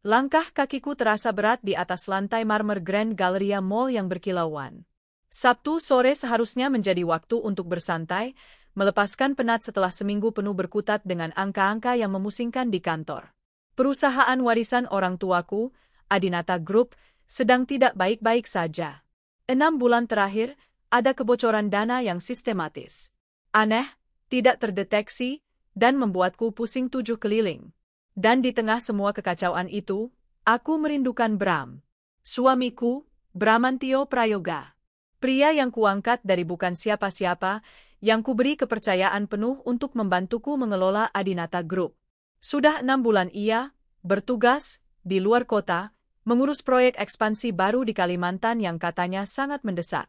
Langkah kakiku terasa berat di atas lantai marmer Grand Galleria Mall yang berkilauan. Sabtu sore seharusnya menjadi waktu untuk bersantai, melepaskan penat setelah seminggu penuh berkutat dengan angka-angka yang memusingkan di kantor. Perusahaan warisan orang tuaku, Adinata Group, sedang tidak baik-baik saja. 6 bulan terakhir, ada kebocoran dana yang sistematis. Aneh, tidak terdeteksi, dan membuatku pusing 7 keliling. Dan di tengah semua kekacauan itu, aku merindukan Bram. Suamiku, Bramantio Prayoga. Pria yang kuangkat dari bukan siapa-siapa, yang kuberi kepercayaan penuh untuk membantuku mengelola Adinata Group. Sudah 6 bulan ia bertugas di luar kota, mengurus proyek ekspansi baru di Kalimantan yang katanya sangat mendesak.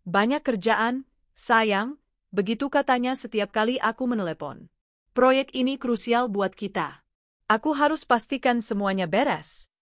Banyak kerjaan, sayang, begitu katanya setiap kali aku menelepon. Proyek ini krusial buat kita. Aku harus pastikan semuanya beres.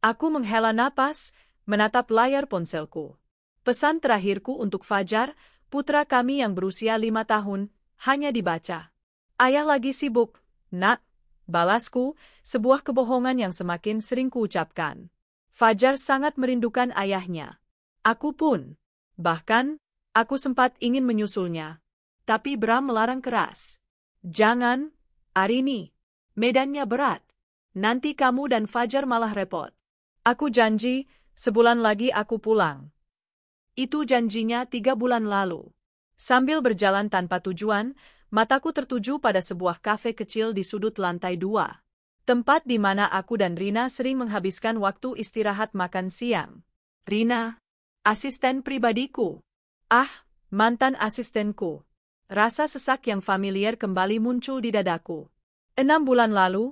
Aku menghela napas, menatap layar ponselku. Pesan terakhirku untuk Fajar, putra kami yang berusia 5 tahun, hanya dibaca. Ayah lagi sibuk, nak, balasku, sebuah kebohongan yang semakin sering kuucapkan. Fajar sangat merindukan ayahnya. Aku pun. Bahkan, aku sempat ingin menyusulnya. Tapi Bram melarang keras. Jangan, Arini. Medannya berat. Nanti kamu dan Fajar malah repot. Aku janji, sebulan lagi aku pulang. Itu janjinya 3 bulan lalu. Sambil berjalan tanpa tujuan, mataku tertuju pada sebuah kafe kecil di sudut lantai 2. Tempat di mana aku dan Rina sering menghabiskan waktu istirahat makan siang. Rina, asisten pribadiku. Ah, mantan asistenku. Rasa sesak yang familiar kembali muncul di dadaku. 6 bulan lalu,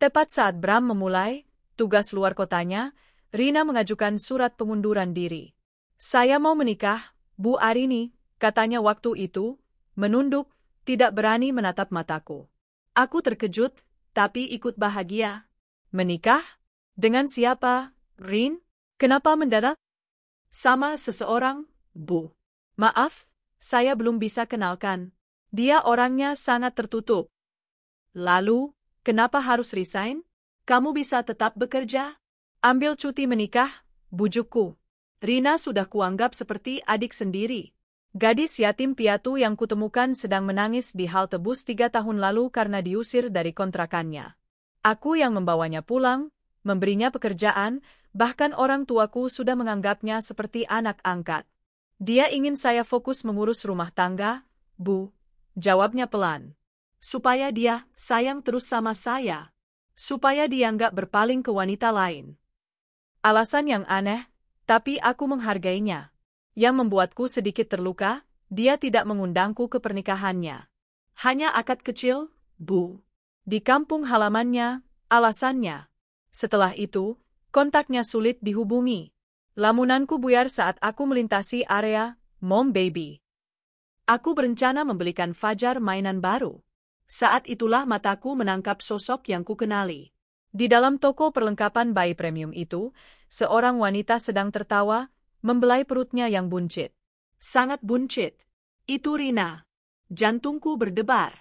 tepat saat Bram memulai tugas luar kotanya, Rina mengajukan surat pengunduran diri. Saya mau menikah, Bu Arini, katanya waktu itu, menunduk, tidak berani menatap mataku. Aku terkejut, tapi ikut bahagia. Menikah? Dengan siapa, Rin? Kenapa mendadak? Sama seseorang, Bu. Maaf, saya belum bisa kenalkan. Dia orangnya sangat tertutup. Lalu, kenapa harus resign? Kamu bisa tetap bekerja? Ambil cuti menikah, bujukku. Rina sudah kuanggap seperti adik sendiri. Gadis yatim piatu yang kutemukan sedang menangis di halte bus 3 tahun lalu karena diusir dari kontrakannya. Aku yang membawanya pulang, memberinya pekerjaan, bahkan orang tuaku sudah menganggapnya seperti anak angkat. Dia ingin saya fokus mengurus rumah tangga, Bu. Jawabnya pelan. Supaya dia sayang terus sama saya. Supaya dia nggak berpaling ke wanita lain. Alasan yang aneh, tapi aku menghargainya. Yang membuatku sedikit terluka, dia tidak mengundangku ke pernikahannya. Hanya akad kecil, Bu. Di kampung halamannya, alasannya. Setelah itu, kontaknya sulit dihubungi. Lamunanku buyar saat aku melintasi area Mom Baby. Aku berencana membelikan Fajar mainan baru. Saat itulah mataku menangkap sosok yang kukenali. Di dalam toko perlengkapan bayi premium itu, seorang wanita sedang tertawa, membelai perutnya yang buncit. Sangat buncit. Itu Rina. Jantungku berdebar.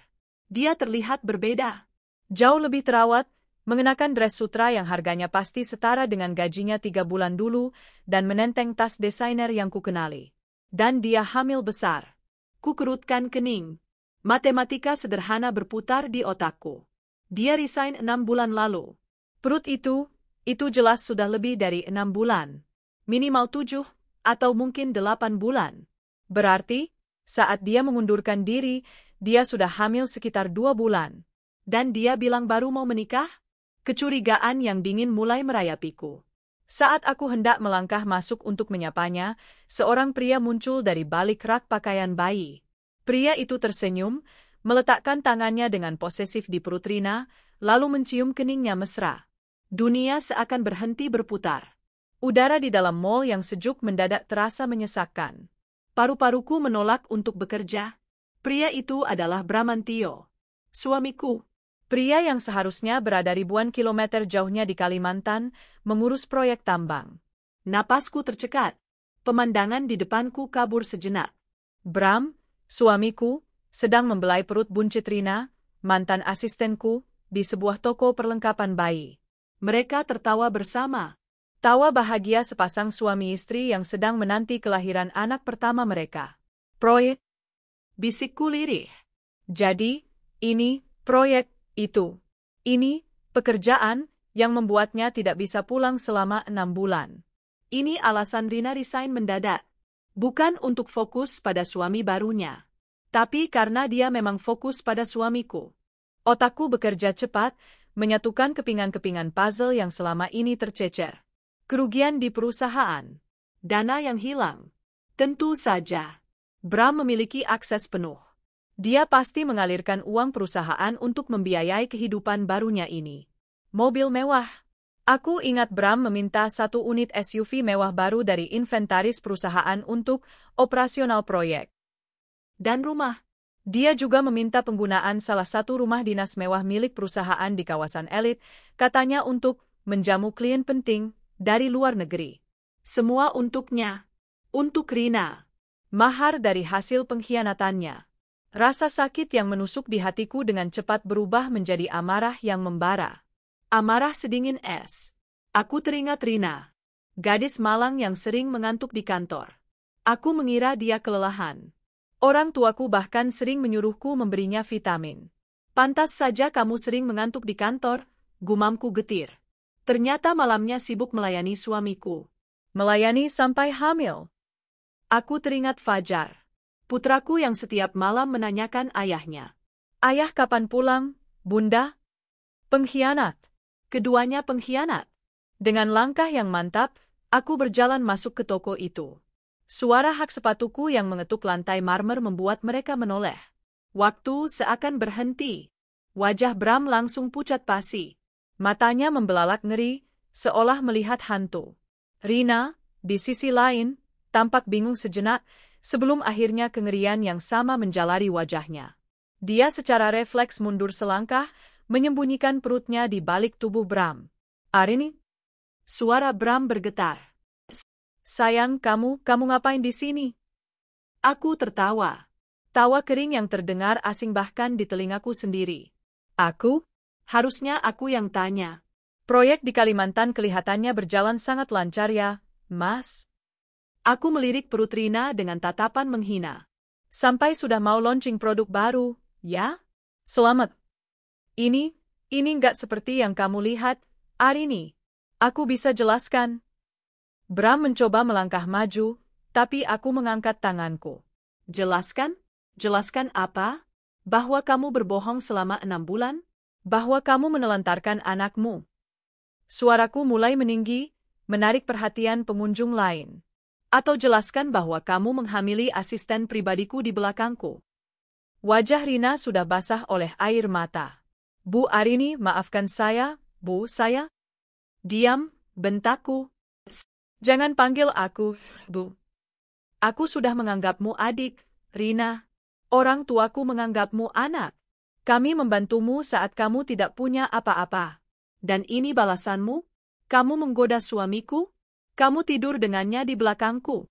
Dia terlihat berbeda. Jauh lebih terawat, mengenakan dress sutra yang harganya pasti setara dengan gajinya 3 bulan dulu, dan menenteng tas desainer yang kukenali. Dan dia hamil besar. Kukerutkan kening. Matematika sederhana berputar di otakku. Dia resign 6 bulan lalu. Perut itu jelas sudah lebih dari 6 bulan. Minimal 7, atau mungkin 8 bulan. Berarti, saat dia mengundurkan diri, dia sudah hamil sekitar 2 bulan. Dan dia bilang baru mau menikah? Kecurigaan yang dingin mulai merayapiku. Saat aku hendak melangkah masuk untuk menyapanya, seorang pria muncul dari balik rak pakaian bayi. Pria itu tersenyum, meletakkan tangannya dengan posesif di perut Rina, lalu mencium keningnya mesra. Dunia seakan berhenti berputar. Udara di dalam mall yang sejuk mendadak terasa menyesakkan. Paru-paruku menolak untuk bekerja. Pria itu adalah Bramantio. Suamiku. Pria yang seharusnya berada ribuan kilometer jauhnya di Kalimantan, mengurus proyek tambang. Napasku tercekat. Pemandangan di depanku kabur sejenak. Bram, suamiku, sedang membelai perut buncit Rina, mantan asistenku, di sebuah toko perlengkapan bayi. Mereka tertawa bersama. Tawa bahagia sepasang suami istri yang sedang menanti kelahiran anak pertama mereka. Proyek, Bisikku lirih. jadi, ini, proyek, itu. Ini, pekerjaan, yang membuatnya tidak bisa pulang selama 6 bulan. Ini alasan Rina resign mendadak. Bukan untuk fokus pada suami barunya. Tapi karena dia memang fokus pada suamiku. Otakku bekerja cepat, menyatukan kepingan-kepingan puzzle yang selama ini tercecer. Kerugian di perusahaan. Dana yang hilang. Tentu saja. Bram memiliki akses penuh. Dia pasti mengalirkan uang perusahaan untuk membiayai kehidupan barunya ini. Mobil mewah. Aku ingat Bram meminta 1 unit SUV mewah baru dari inventaris perusahaan untuk operasional proyek. Dan rumah. Dia juga meminta penggunaan salah satu rumah dinas mewah milik perusahaan di kawasan elit, katanya untuk menjamu klien penting dari luar negeri. Semua untuknya. Untuk Rina. Mahar dari hasil pengkhianatannya. Rasa sakit yang menusuk di hatiku dengan cepat berubah menjadi amarah yang membara. Amarah sedingin es. Aku teringat Rina. Gadis malang yang sering mengantuk di kantor. Aku mengira dia kelelahan. Orang tuaku bahkan sering menyuruhku memberinya vitamin. Pantas saja kamu sering mengantuk di kantor, gumamku getir. Ternyata malamnya sibuk melayani suamiku. Melayani sampai hamil. Aku teringat Fajar. Putraku yang setiap malam menanyakan ayahnya. Ayah kapan pulang, Bunda? Pengkhianat. Keduanya pengkhianat. Dengan langkah yang mantap, aku berjalan masuk ke toko itu. Suara hak sepatuku yang mengetuk lantai marmer membuat mereka menoleh. Waktu seakan berhenti. Wajah Bram langsung pucat pasi. Matanya membelalak ngeri, seolah melihat hantu. Rina, di sisi lain, tampak bingung sejenak, sebelum akhirnya kengerian yang sama menjalari wajahnya. Dia secara refleks mundur selangkah, menyembunyikan perutnya di balik tubuh Bram. Arini? Suara Bram bergetar. Sayang, kamu ngapain di sini? Aku tertawa. Tawa kering yang terdengar asing bahkan di telingaku sendiri. Aku? Harusnya aku yang tanya. Proyek di Kalimantan kelihatannya berjalan sangat lancar ya, Mas. Aku melirik perut Rina dengan tatapan menghina. Sampai sudah mau launching produk baru, ya? Selamat. Ini nggak seperti yang kamu lihat, Arini. Aku bisa jelaskan. Bram mencoba melangkah maju, tapi aku mengangkat tanganku. Jelaskan? Jelaskan apa? Bahwa kamu berbohong selama 6 bulan? Bahwa kamu menelantarkan anakmu. Suaraku mulai meninggi, menarik perhatian pengunjung lain. Atau jelaskan bahwa kamu menghamili asisten pribadiku di belakangku. Wajah Rina sudah basah oleh air mata. Bu Arini, maafkan saya, Bu, saya. Diam, bentakku. Jangan panggil aku, Bu. Aku sudah menganggapmu adik, Rina. Orang tuaku menganggapmu anak. Kami membantumu saat kamu tidak punya apa-apa. Dan ini balasanmu? Kamu menggoda suamiku? Kamu tidur dengannya di belakangku.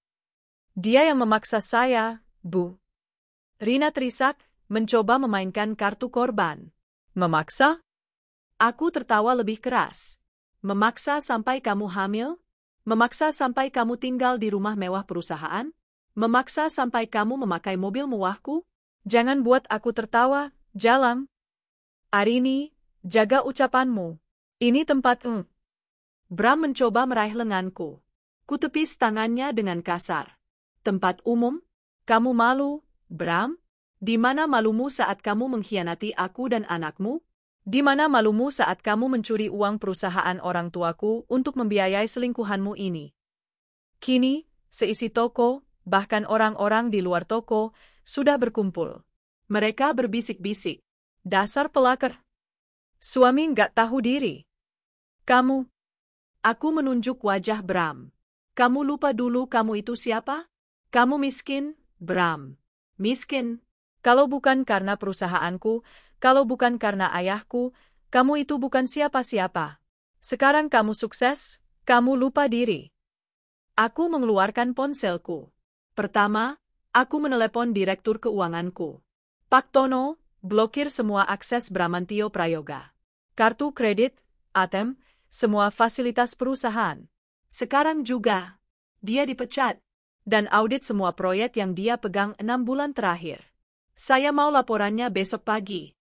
Dia yang memaksa saya, Bu. Rina terisak, mencoba memainkan kartu korban. Memaksa? Aku tertawa lebih keras. Memaksa sampai kamu hamil? Memaksa sampai kamu tinggal di rumah mewah perusahaan? Memaksa sampai kamu memakai mobil mewahku? Jangan buat aku tertawa, Jalang. Arini, jaga ucapanmu. Ini tempat Bram mencoba meraih lenganku. Kutepis tangannya dengan kasar. Tempat umum? Kamu malu, Bram? Di mana malumu saat kamu mengkhianati aku dan anakmu? Di mana malumu saat kamu mencuri uang perusahaan orang tuaku untuk membiayai selingkuhanmu ini? Kini, seisi toko, bahkan orang-orang di luar toko, sudah berkumpul. Mereka berbisik-bisik. Dasar pelakar. Suami nggak tahu diri. Kamu. Aku menunjuk wajah Bram. Kamu lupa dulu kamu itu siapa? Kamu miskin, Bram. Miskin. Kalau bukan karena perusahaanku, kalau bukan karena ayahku, kamu itu bukan siapa-siapa. Sekarang kamu sukses, kamu lupa diri. Aku mengeluarkan ponselku. Pertama, aku menelepon direktur keuanganku. Pak Tono, blokir semua akses Bramantio Prayoga. Kartu kredit, ATM, semua fasilitas perusahaan. Sekarang juga, dia dipecat. Dan audit semua proyek yang dia pegang 6 bulan terakhir. Saya mau laporannya besok pagi.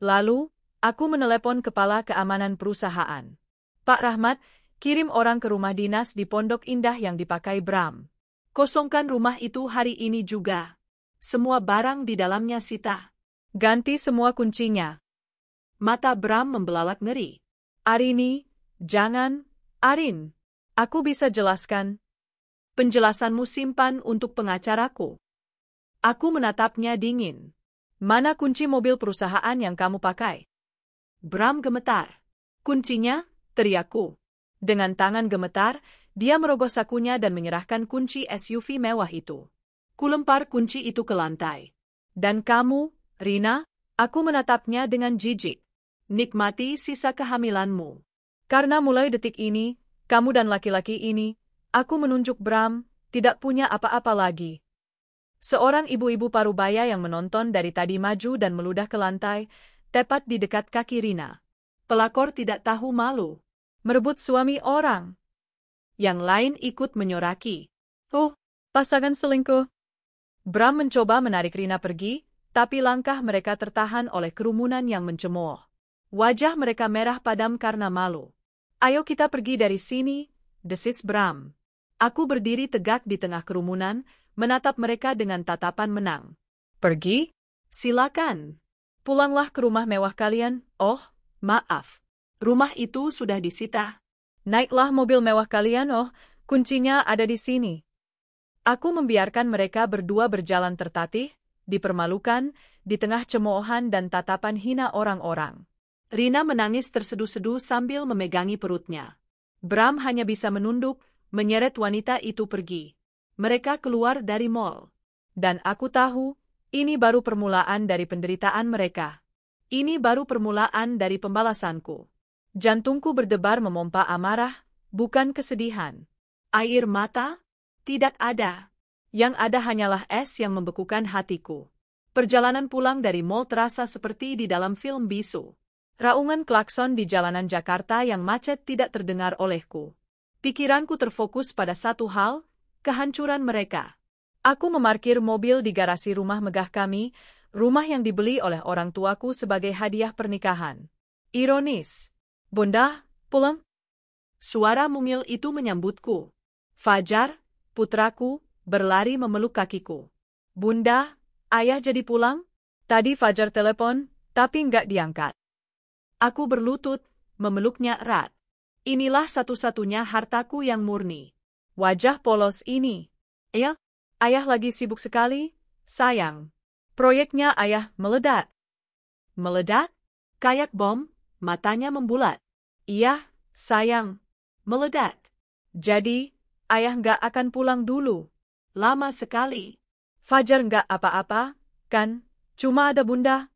Lalu, aku menelepon kepala keamanan perusahaan. Pak Rahmat, kirim orang ke rumah dinas di Pondok Indah yang dipakai Bram. Kosongkan rumah itu hari ini juga. Semua barang di dalamnya sita. Ganti semua kuncinya. Mata Bram membelalak ngeri. Arini, jangan, Arin. Aku bisa jelaskan. Penjelasanmu simpan untuk pengacaraku. Aku menatapnya dingin. Mana kunci mobil perusahaan yang kamu pakai? Bram gemetar. Kuncinya, teriakku. Dengan tangan gemetar, dia merogoh sakunya dan menyerahkan kunci SUV mewah itu. Kulempar kunci itu ke lantai. Dan kamu, Rina, aku menatapnya dengan jijik. Nikmati sisa kehamilanmu. Karena mulai detik ini, kamu dan laki-laki ini, aku menunjuk Bram, tidak punya apa-apa lagi. Seorang ibu-ibu parubaya yang menonton dari tadi maju dan meludah ke lantai, tepat di dekat kaki Rina. Pelakor tidak tahu malu. Merebut suami orang. Yang lain ikut menyoraki. Oh, pasangan selingkuh. Bram mencoba menarik Rina pergi, tapi langkah mereka tertahan oleh kerumunan yang mencemooh. Wajah mereka merah padam karena malu. Ayo kita pergi dari sini, desis Bram. Aku berdiri tegak di tengah kerumunan, menatap mereka dengan tatapan menang. Pergi? Silakan. Pulanglah ke rumah mewah kalian. Oh, maaf. Rumah itu sudah disita. Naiklah mobil mewah kalian. Oh, kuncinya ada di sini. Aku membiarkan mereka berdua berjalan tertatih, dipermalukan, di tengah cemoohan dan tatapan hina orang-orang. Rina menangis terseduh-seduh sambil memegangi perutnya. Bram hanya bisa menunduk, menyeret wanita itu pergi. Mereka keluar dari mall. Dan aku tahu, ini baru permulaan dari penderitaan mereka. Ini baru permulaan dari pembalasanku. Jantungku berdebar memompa amarah, bukan kesedihan. Air mata? Tidak ada. Yang ada hanyalah es yang membekukan hatiku. Perjalanan pulang dari mall terasa seperti di dalam film bisu. Raungan klakson di jalanan Jakarta yang macet tidak terdengar olehku. Pikiranku terfokus pada satu hal, kehancuran mereka. Aku memarkir mobil di garasi rumah megah kami, rumah yang dibeli oleh orang tuaku sebagai hadiah pernikahan. Ironis. Bunda, pulang? Suara mungil itu menyambutku. Fajar, putraku, berlari memeluk kakiku. Bunda, ayah jadi pulang? Tadi Fajar telepon, tapi nggak diangkat. Aku berlutut, memeluknya erat. Inilah satu-satunya hartaku yang murni. Wajah polos ini. Ya, ayah lagi sibuk sekali, sayang. Proyeknya ayah meledak. Meledak? Kayak bom, matanya membulat. Iya, sayang. Meledak. Jadi, ayah nggak akan pulang dulu. Lama sekali. Fajar nggak apa-apa, kan? Cuma ada bunda.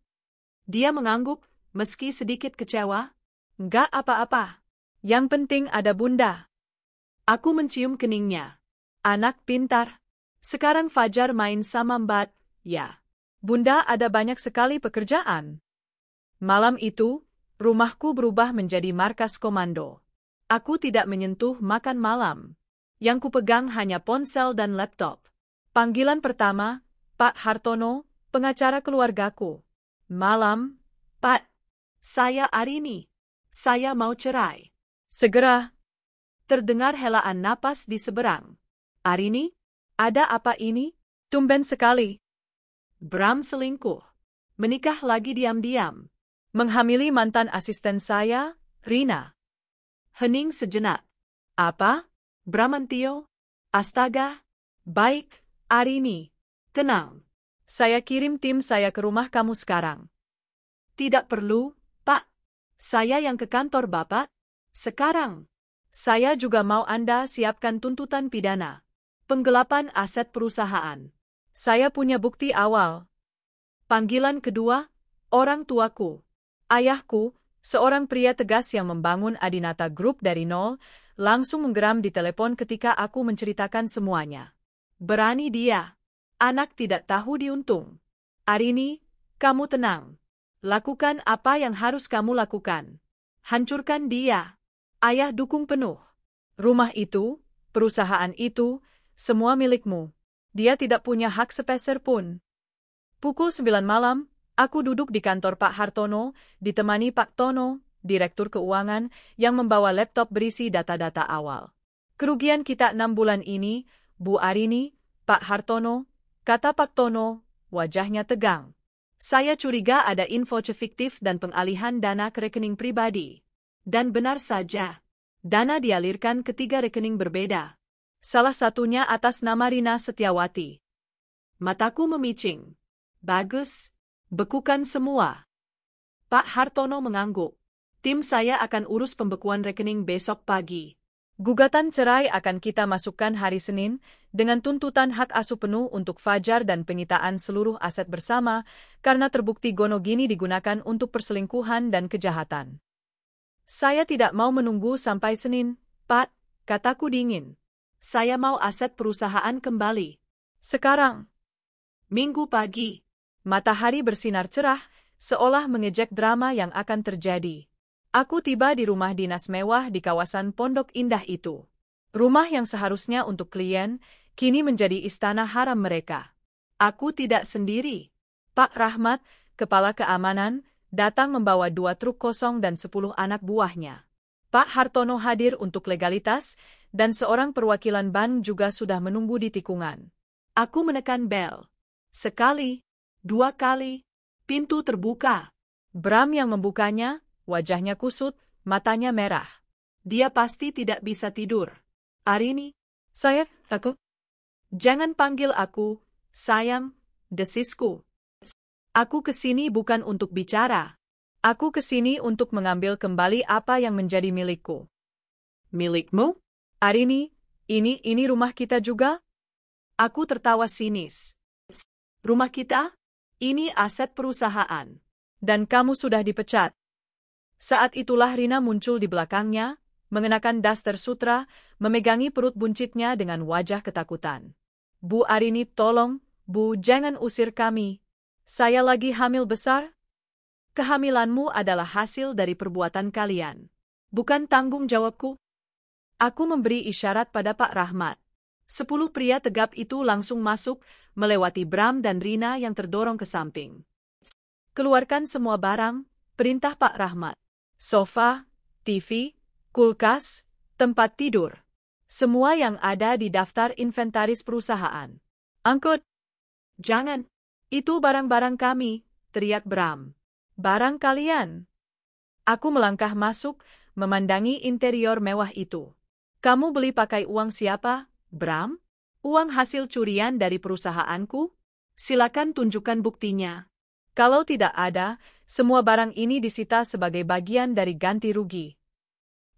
Dia mengangguk, meski sedikit kecewa. Nggak apa-apa. Yang penting ada bunda. Aku mencium keningnya. Anak pintar. Sekarang Fajar main sama Mbak, ya. Bunda ada banyak sekali pekerjaan. Malam itu, rumahku berubah menjadi markas komando. Aku tidak menyentuh makan malam. Yang kupegang hanya ponsel dan laptop. Panggilan pertama, Pak Hartono, pengacara keluargaku. Malam, Pak, saya Arini. Saya mau cerai. Segera. Terdengar helaan napas di seberang. Arini? Ada apa ini? Tumben sekali. Bram selingkuh. Menikah lagi diam-diam. Menghamili mantan asisten saya, Rina. Hening sejenak. Apa? Bramantio? Astaga. Baik, Arini. Tenang. Saya kirim tim saya ke rumah kamu sekarang. Tidak perlu, Pak. Saya yang ke kantor Bapak. Sekarang. Saya juga mau Anda siapkan tuntutan pidana. Penggelapan aset perusahaan. Saya punya bukti awal. Panggilan kedua, orang tuaku. Ayahku, seorang pria tegas yang membangun Adinata Group dari nol, langsung menggeram di telepon ketika aku menceritakan semuanya. Berani dia. Anak tidak tahu diuntung. Arini, kamu tenang. Lakukan apa yang harus kamu lakukan. Hancurkan dia. Ayah dukung penuh. Rumah itu, perusahaan itu, semua milikmu. Dia tidak punya hak sepeser pun. Pukul 9 malam, aku duduk di kantor Pak Hartono, ditemani Pak Tono, Direktur Keuangan, yang membawa laptop berisi data-data awal. Kerugian kita 6 bulan ini, Bu Arini, Pak Hartono, kata Pak Tono, wajahnya tegang. Saya curiga ada info fiktif dan pengalihan dana ke rekening pribadi. Dan benar saja, dana dialirkan ke 3 rekening berbeda. Salah satunya atas nama Rina Setiawati. Mataku memicing. Bagus, bekukan semua. Pak Hartono mengangguk. Tim saya akan urus pembekuan rekening besok pagi. Gugatan cerai akan kita masukkan hari Senin, dengan tuntutan hak asuh penuh untuk Fajar dan penyitaan seluruh aset bersama, karena terbukti Gonogini digunakan untuk perselingkuhan dan kejahatan. Saya tidak mau menunggu sampai Senin, Pak, kataku dingin. Saya mau aset perusahaan kembali. Sekarang. Minggu pagi. Matahari bersinar cerah, seolah mengejek drama yang akan terjadi. Aku tiba di rumah dinas mewah di kawasan Pondok Indah itu. Rumah yang seharusnya untuk klien, kini menjadi istana haram mereka. Aku tidak sendiri. Pak Rahmat, kepala keamanan, datang membawa 2 truk kosong dan 10 anak buahnya. Pak Hartono hadir untuk legalitas, dan seorang perwakilan bank juga sudah menunggu di tikungan. Aku menekan bel. Sekali, 2 kali, pintu terbuka. Bram yang membukanya, wajahnya kusut, matanya merah. Dia pasti tidak bisa tidur. Arini, saya, aku. Jangan panggil aku, sayang, desisku. Aku kesini bukan untuk bicara. Aku kesini untuk mengambil kembali apa yang menjadi milikku. Milikmu? Arini, ini rumah kita juga? Aku tertawa sinis. Rumah kita? Ini aset perusahaan. Dan kamu sudah dipecat. Saat itulah Rina muncul di belakangnya, mengenakan daster sutra, memegangi perut buncitnya dengan wajah ketakutan. Bu Arini, tolong, Bu, jangan usir kami. Saya lagi hamil besar. Kehamilanmu adalah hasil dari perbuatan kalian. Bukan tanggung jawabku. Aku memberi isyarat pada Pak Rahmat. 10 pria tegap itu langsung masuk, melewati Bram dan Rina yang terdorong ke samping. Keluarkan semua barang, perintah Pak Rahmat. Sofa, TV, kulkas, tempat tidur. Semua yang ada di daftar inventaris perusahaan. Angkut. Jangan. Itu barang-barang kami, teriak Bram. Barang kalian. Aku melangkah masuk, memandangi interior mewah itu. Kamu beli pakai uang siapa, Bram? Uang hasil curian dari perusahaanku? Silakan tunjukkan buktinya. Kalau tidak ada, semua barang ini disita sebagai bagian dari ganti rugi.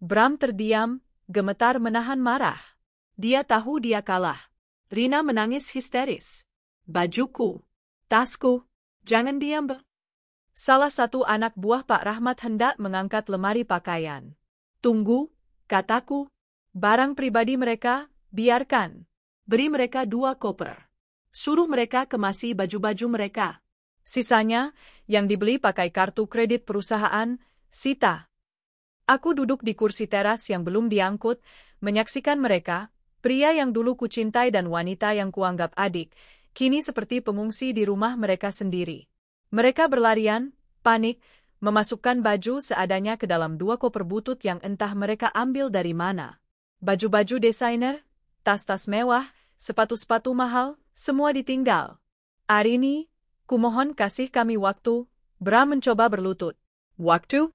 Bram terdiam, gemetar menahan marah. Dia tahu dia kalah. Rina menangis histeris. Bajuku, tasku, jangan diam. Salah satu anak buah Pak Rahmat hendak mengangkat lemari pakaian. Tunggu, kataku. Barang pribadi mereka, biarkan. Beri mereka 2 koper. Suruh mereka kemasi baju-baju mereka. Sisanya, yang dibeli pakai kartu kredit perusahaan, sita. Aku duduk di kursi teras yang belum diangkut, menyaksikan mereka, pria yang dulu kucintai dan wanita yang kuanggap adik, kini seperti pengungsi di rumah mereka sendiri. Mereka berlarian, panik, memasukkan baju seadanya ke dalam 2 koper butut yang entah mereka ambil dari mana. Baju-baju desainer, tas-tas mewah, sepatu-sepatu mahal, semua ditinggal. Arini, kumohon kasih kami waktu, Bram mencoba berlutut. Waktu?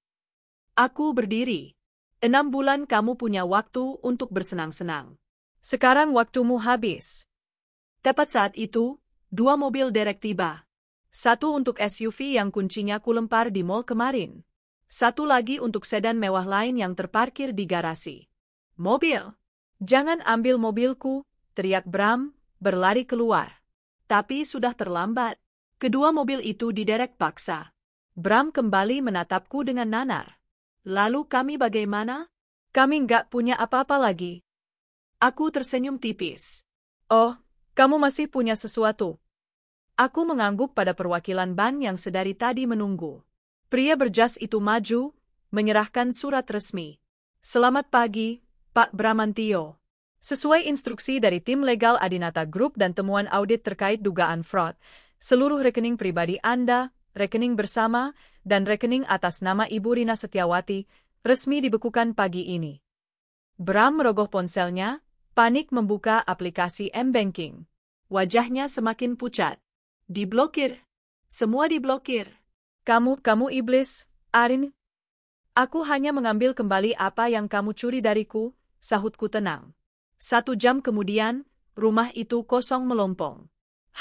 Aku berdiri. 6 bulan kamu punya waktu untuk bersenang-senang. Sekarang waktumu habis. Tepat saat itu, 2 mobil derek tiba. 1 untuk SUV yang kuncinya kulempar di mall kemarin. 1 lagi untuk sedan mewah lain yang terparkir di garasi. Mobil. Jangan ambil mobilku, teriak Bram, berlari keluar. Tapi sudah terlambat. Kedua mobil itu diderek paksa. Bram kembali menatapku dengan nanar. Lalu kami bagaimana? Kami nggak punya apa-apa lagi. Aku tersenyum tipis. Oh, kamu masih punya sesuatu. Aku mengangguk pada perwakilan bank yang sedari tadi menunggu. Pria berjas itu maju, menyerahkan surat resmi. Selamat pagi, Pak Bramantio. Sesuai instruksi dari tim legal Adinata Group dan temuan audit terkait dugaan fraud, seluruh rekening pribadi Anda, rekening bersama, dan rekening atas nama Ibu Rina Setiawati resmi dibekukan pagi ini. Bram merogoh ponselnya, panik membuka aplikasi M-Banking. Wajahnya semakin pucat. Diblokir. Semua diblokir. Kamu iblis, Arin. Aku hanya mengambil kembali apa yang kamu curi dariku, sahutku tenang. 1 jam kemudian, rumah itu kosong melompong.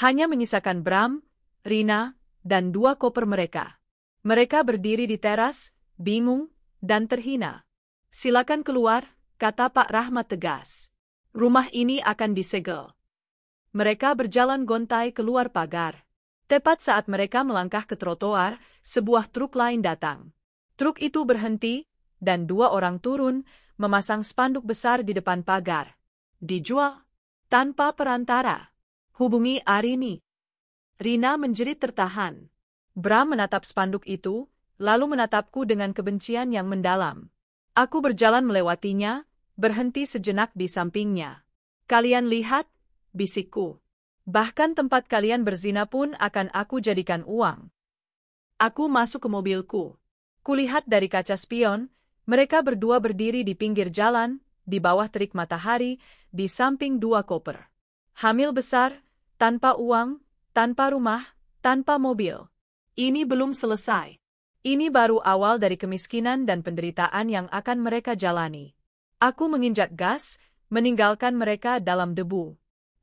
Hanya menyisakan Bram, Rina, dan 2 koper mereka. Mereka berdiri di teras, bingung, dan terhina. Silakan keluar, kata Pak Rahmat tegas. Rumah ini akan disegel. Mereka berjalan gontai keluar pagar. Tepat saat mereka melangkah ke trotoar, sebuah truk lain datang. Truk itu berhenti, dan 2 orang turun, memasang spanduk besar di depan pagar. Dijual, tanpa perantara. Hubungi Arini. Rina menjerit tertahan. Bram menatap spanduk itu, lalu menatapku dengan kebencian yang mendalam. Aku berjalan melewatinya, berhenti sejenak di sampingnya. Kalian lihat, bisikku. Bahkan tempat kalian berzina pun akan aku jadikan uang. Aku masuk ke mobilku. Kulihat dari kaca spion, mereka berdua berdiri di pinggir jalan, di bawah terik matahari, di samping 2 koper. Hamil besar, tanpa uang, tanpa rumah, tanpa mobil. Ini belum selesai. Ini baru awal dari kemiskinan dan penderitaan yang akan mereka jalani. Aku menginjak gas, meninggalkan mereka dalam debu.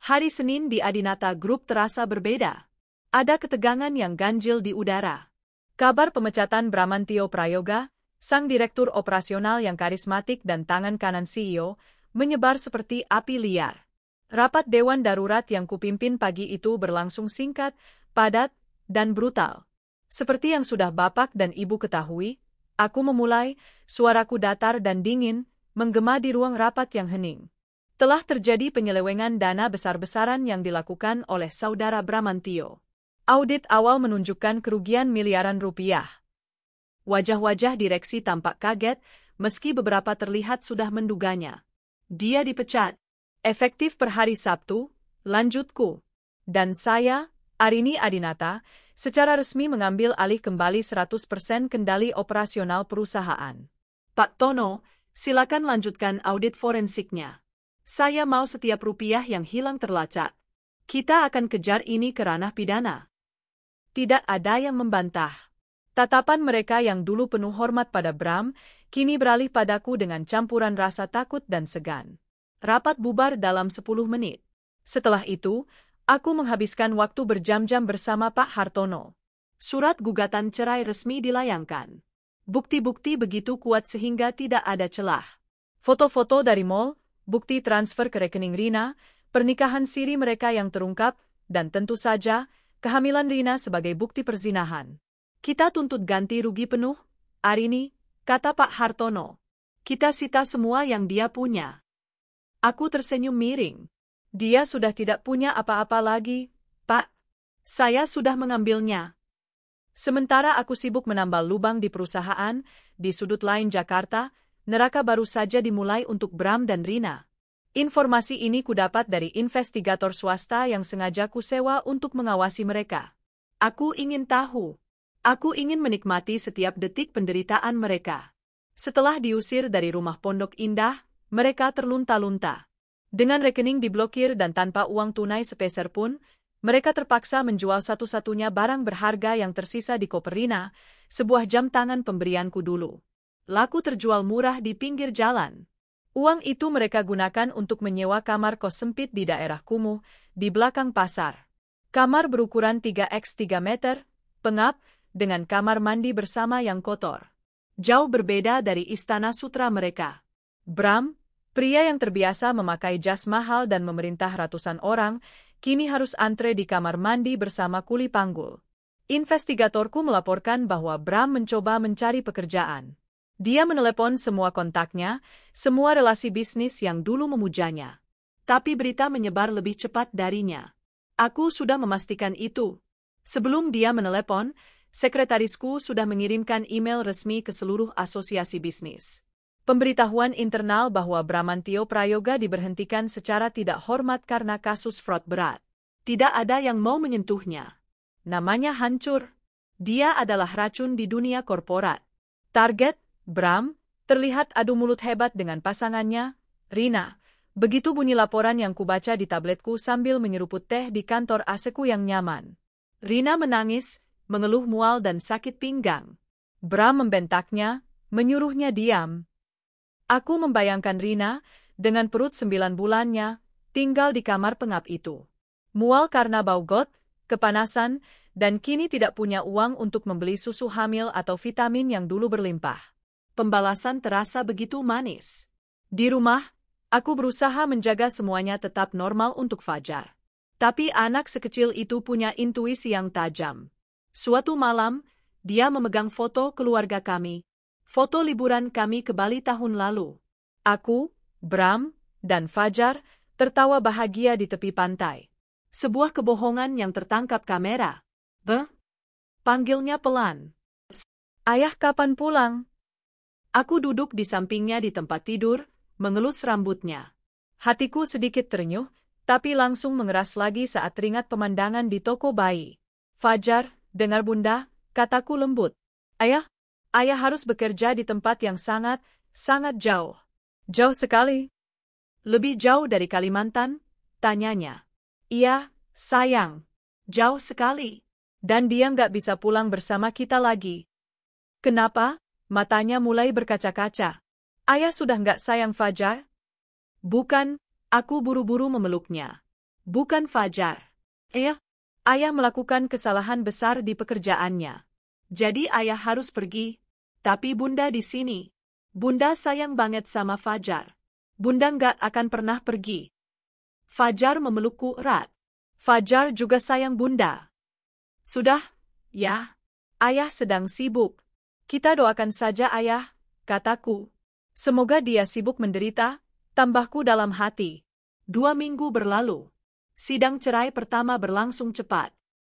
Hari Senin di Adinata Group terasa berbeda. Ada ketegangan yang ganjil di udara. Kabar pemecatan Bramantio Prayoga, sang direktur operasional yang karismatik dan tangan kanan CEO, menyebar seperti api liar. Rapat Dewan Darurat yang kupimpin pagi itu berlangsung singkat, padat, dan brutal. Seperti yang sudah Bapak dan Ibu ketahui, aku memulai, suaraku datar dan dingin, menggema di ruang rapat yang hening. Telah terjadi penyelewengan dana besar-besaran yang dilakukan oleh saudara Bramantio. Audit awal menunjukkan kerugian miliaran rupiah. Wajah-wajah direksi tampak kaget, meski beberapa terlihat sudah menduganya. Dia dipecat. Efektif per hari Sabtu, lanjutku. Dan saya, Arini Adinata, secara resmi mengambil alih kembali 100% kendali operasional perusahaan. Pak Tono, silakan lanjutkan audit forensiknya. Saya mau setiap rupiah yang hilang terlacak. Kita akan kejar ini ke ranah pidana. Tidak ada yang membantah. Tatapan mereka yang dulu penuh hormat pada Bram, kini beralih padaku dengan campuran rasa takut dan segan. Rapat bubar dalam 10 menit. Setelah itu, aku menghabiskan waktu berjam-jam bersama Pak Hartono. Surat gugatan cerai resmi dilayangkan. Bukti-bukti begitu kuat sehingga tidak ada celah. Foto-foto dari mall, bukti transfer ke rekening Rina, pernikahan siri mereka yang terungkap, dan tentu saja, kehamilan Rina sebagai bukti perzinahan. Kita tuntut ganti rugi penuh, Arini, kata Pak Hartono. Kita sita semua yang dia punya. Aku tersenyum miring. Dia sudah tidak punya apa-apa lagi, Pak. Saya sudah mengambilnya. Sementara aku sibuk menambal lubang di perusahaan, di sudut lain Jakarta, neraka baru saja dimulai untuk Bram dan Rina. Informasi ini kudapat dari investigator swasta yang sengaja kusewa untuk mengawasi mereka. Aku ingin tahu. Aku ingin menikmati setiap detik penderitaan mereka. Setelah diusir dari rumah Pondok Indah, mereka terlunta-lunta. Dengan rekening diblokir dan tanpa uang tunai sepeser pun, mereka terpaksa menjual satu-satunya barang berharga yang tersisa di koper Rina, sebuah jam tangan pemberianku dulu. Laku terjual murah di pinggir jalan. Uang itu mereka gunakan untuk menyewa kamar kos sempit di daerah kumuh, di belakang pasar. Kamar berukuran 3x3 meter, pengap, dengan kamar mandi bersama yang kotor. Jauh berbeda dari istana sutra mereka. Bram, pria yang terbiasa memakai jas mahal dan memerintah ratusan orang, kini harus antre di kamar mandi bersama kuli panggul. Investigatorku melaporkan bahwa Bram mencoba mencari pekerjaan. Dia menelepon semua kontaknya, semua relasi bisnis yang dulu memujanya. Tapi berita menyebar lebih cepat darinya. Aku sudah memastikan itu. Sebelum dia menelepon, sekretarisku sudah mengirimkan email resmi ke seluruh asosiasi bisnis. Pemberitahuan internal bahwa Bramantio Prayoga diberhentikan secara tidak hormat karena kasus fraud berat. Tidak ada yang mau menyentuhnya. Namanya hancur. Dia adalah racun di dunia korporat. Target, Bram, terlihat adu mulut hebat dengan pasangannya, Rina. Begitu bunyi laporan yang kubaca di tabletku sambil menyeruput teh di kantor AC-ku yang nyaman. Rina menangis, mengeluh mual dan sakit pinggang. Bram membentaknya, menyuruhnya diam. Aku membayangkan Rina, dengan perut 9 bulannya, tinggal di kamar pengap itu. Mual karena bau got, kepanasan, dan kini tidak punya uang untuk membeli susu hamil atau vitamin yang dulu berlimpah. Pembalasan terasa begitu manis. Di rumah, aku berusaha menjaga semuanya tetap normal untuk Fajar. Tapi anak sekecil itu punya intuisi yang tajam. Suatu malam, dia memegang foto keluarga kami. Foto liburan kami ke Bali tahun lalu. Aku, Bram, dan Fajar tertawa bahagia di tepi pantai. Sebuah kebohongan yang tertangkap kamera. Panggilnya pelan. Ayah kapan pulang? Aku duduk di sampingnya di tempat tidur, mengelus rambutnya. Hatiku sedikit terenyuh, tapi langsung mengeras lagi saat teringat pemandangan di toko bayi. Fajar, dengar bunda, kataku lembut. Ayah harus bekerja di tempat yang sangat jauh. Jauh sekali. Lebih jauh dari Kalimantan? Tanyanya. Iya, sayang. Jauh sekali. Dan dia nggak bisa pulang bersama kita lagi. Kenapa? Matanya mulai berkaca-kaca. Ayah sudah nggak sayang Fajar? Bukan, aku buru-buru memeluknya. Bukan Fajar. Ayah melakukan kesalahan besar di pekerjaannya. Jadi ayah harus pergi. Tapi bunda di sini. Bunda sayang banget sama Fajar. Bunda nggak akan pernah pergi. Fajar memelukku erat. Fajar juga sayang bunda. Sudah, ya. Ayah sedang sibuk. Kita doakan saja ayah, kataku. Semoga dia sibuk menderita, tambahku dalam hati. 2 minggu berlalu. Sidang cerai pertama berlangsung cepat.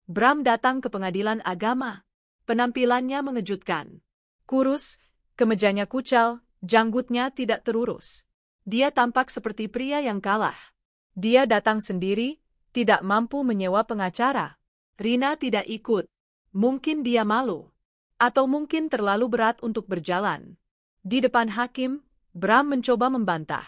Bram datang ke pengadilan agama. Penampilannya mengejutkan. Kurus, kemejanya kucal, janggutnya tidak terurus. Dia tampak seperti pria yang kalah. Dia datang sendiri, tidak mampu menyewa pengacara. Rina tidak ikut. Mungkin dia malu. Atau mungkin terlalu berat untuk berjalan. Di depan hakim, Bram mencoba membantah.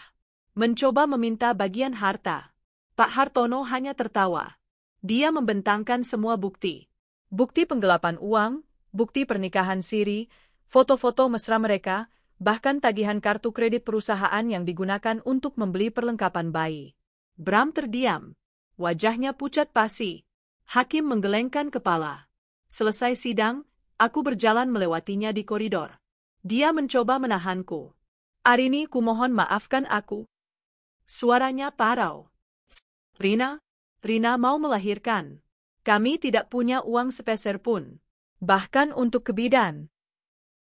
Mencoba meminta bagian harta. Pak Hartono hanya tertawa. Dia membentangkan semua bukti. Bukti penggelapan uang, bukti pernikahan siri, foto-foto mesra mereka, bahkan tagihan kartu kredit perusahaan yang digunakan untuk membeli perlengkapan bayi. Bram terdiam. Wajahnya pucat pasi. Hakim menggelengkan kepala. Selesai sidang, aku berjalan melewatinya di koridor. Dia mencoba menahanku. Arini, kumohon maafkan aku. Suaranya parau. Rina mau melahirkan. Kami tidak punya uang sepeser pun. Bahkan untuk ke bidan.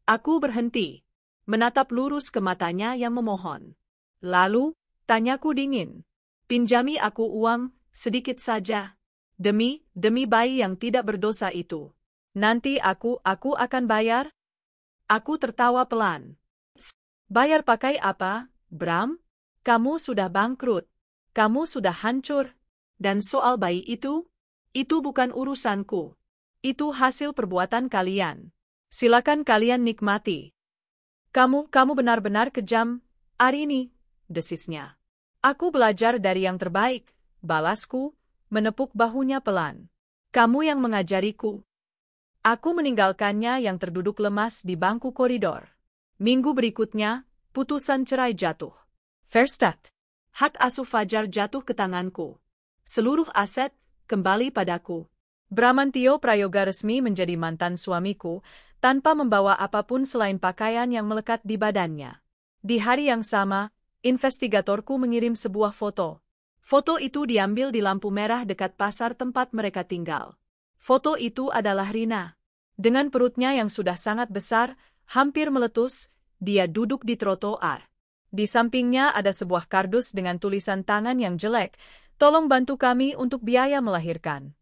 Aku berhenti. Menatap lurus ke matanya yang memohon. Lalu, tanyaku dingin. Pinjami aku uang, sedikit saja. Demi bayi yang tidak berdosa itu. Nanti aku akan bayar. Aku tertawa pelan. Bayar pakai apa, Bram? Kamu sudah bangkrut. Kamu sudah hancur. Dan soal bayi itu bukan urusanku. Itu hasil perbuatan kalian. Silakan kalian nikmati. Kamu benar-benar kejam, Arini, desisnya. Aku belajar dari yang terbaik, balasku, menepuk bahunya pelan. Kamu yang mengajariku. Aku meninggalkannya yang terduduk lemas di bangku koridor. Minggu berikutnya, putusan cerai jatuh. Verstaat. Hak asuh Fajar jatuh ke tanganku. Seluruh aset kembali padaku. Bramantio Prayoga resmi menjadi mantan suamiku, tanpa membawa apapun selain pakaian yang melekat di badannya. Di hari yang sama, investigatorku mengirim sebuah foto. Foto itu diambil di lampu merah dekat pasar tempat mereka tinggal. Foto itu adalah Rina. Dengan perutnya yang sudah sangat besar, hampir meletus, dia duduk di trotoar. Di sampingnya ada sebuah kardus dengan tulisan tangan yang jelek, "Tolong bantu kami untuk biaya melahirkan."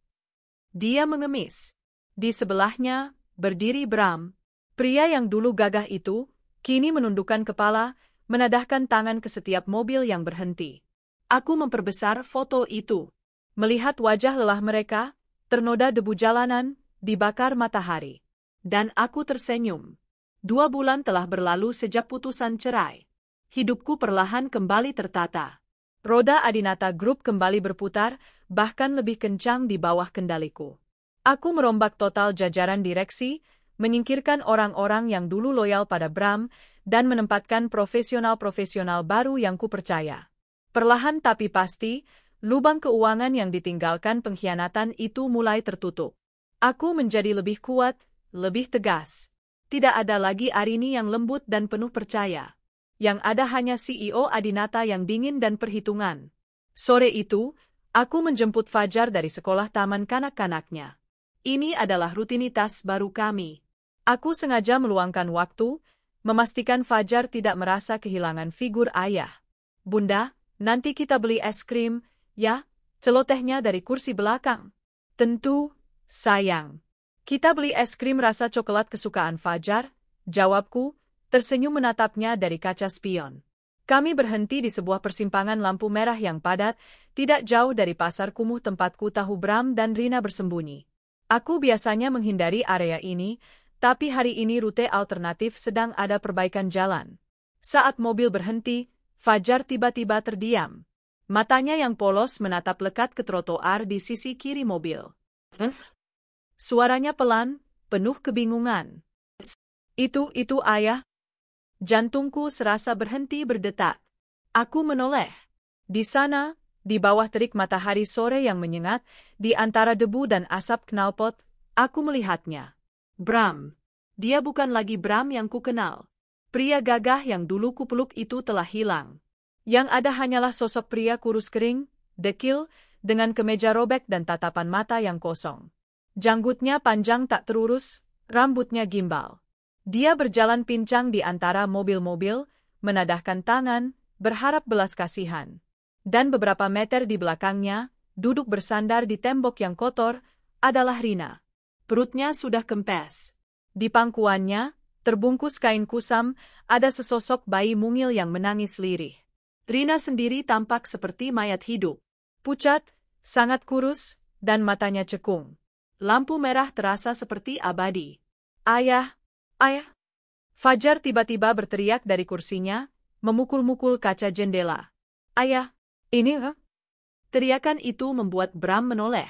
Dia mengemis. Di sebelahnya, berdiri Bram. Pria yang dulu gagah itu, Kini menundukkan kepala, menadahkan tangan ke setiap mobil yang berhenti. Aku memperbesar foto itu. Melihat wajah lelah mereka, ternoda debu jalanan, dibakar matahari. Dan aku tersenyum. 2 bulan telah berlalu sejak putusan cerai. Hidupku perlahan kembali tertata. Roda Adinata Group kembali berputar, bahkan lebih kencang di bawah kendaliku. Aku merombak total jajaran direksi, menyingkirkan orang-orang yang dulu loyal pada Bram, dan menempatkan profesional-profesional baru yang kupercaya. Perlahan tapi pasti, lubang keuangan yang ditinggalkan pengkhianatan itu mulai tertutup. Aku menjadi lebih kuat, lebih tegas. Tidak ada lagi Arini yang lembut dan penuh percaya. Yang ada hanya CEO Adinata yang dingin dan perhitungan. Sore itu, aku menjemput Fajar dari sekolah taman kanak-kanaknya. Ini adalah rutinitas baru kami. Aku sengaja meluangkan waktu, memastikan Fajar tidak merasa kehilangan figur ayah. Bunda, nanti kita beli es krim, ya? Celotehnya dari kursi belakang. Tentu, sayang. Kita beli es krim rasa coklat kesukaan Fajar, jawabku, tersenyum menatapnya dari kaca spion. Kami berhenti di sebuah persimpangan lampu merah yang padat, tidak jauh dari pasar kumuh tempatku tahu Bram dan Rina bersembunyi. Aku biasanya menghindari area ini, tapi hari ini rute alternatif sedang ada perbaikan jalan. Saat mobil berhenti, Fajar tiba-tiba terdiam. Matanya yang polos menatap lekat ke trotoar di sisi kiri mobil. Suaranya pelan, penuh kebingungan. Itu ayah. Jantungku serasa berhenti berdetak. Aku menoleh. Di sana, di bawah terik matahari sore yang menyengat, di antara debu dan asap knalpot, aku melihatnya. Bram. Dia bukan lagi Bram yang kukenal. Pria gagah yang dulu kupeluk itu telah hilang. Yang ada hanyalah sosok pria kurus kering, dekil, dengan kemeja robek dan tatapan mata yang kosong. Janggutnya panjang tak terurus, rambutnya gimbal. Dia berjalan pincang di antara mobil-mobil, menadahkan tangan, berharap belas kasihan. Dan beberapa meter di belakangnya, duduk bersandar di tembok yang kotor, adalah Rina. Perutnya sudah kempes. Di pangkuannya, terbungkus kain kusam, ada sesosok bayi mungil yang menangis lirih. Rina sendiri tampak seperti mayat hidup. Pucat, sangat kurus, dan matanya cekung. Lampu merah terasa seperti abadi. Ayah! Ayah! Fajar tiba-tiba berteriak dari kursinya, memukul-mukul kaca jendela. Ayah! Ini? Teriakan itu membuat Bram menoleh.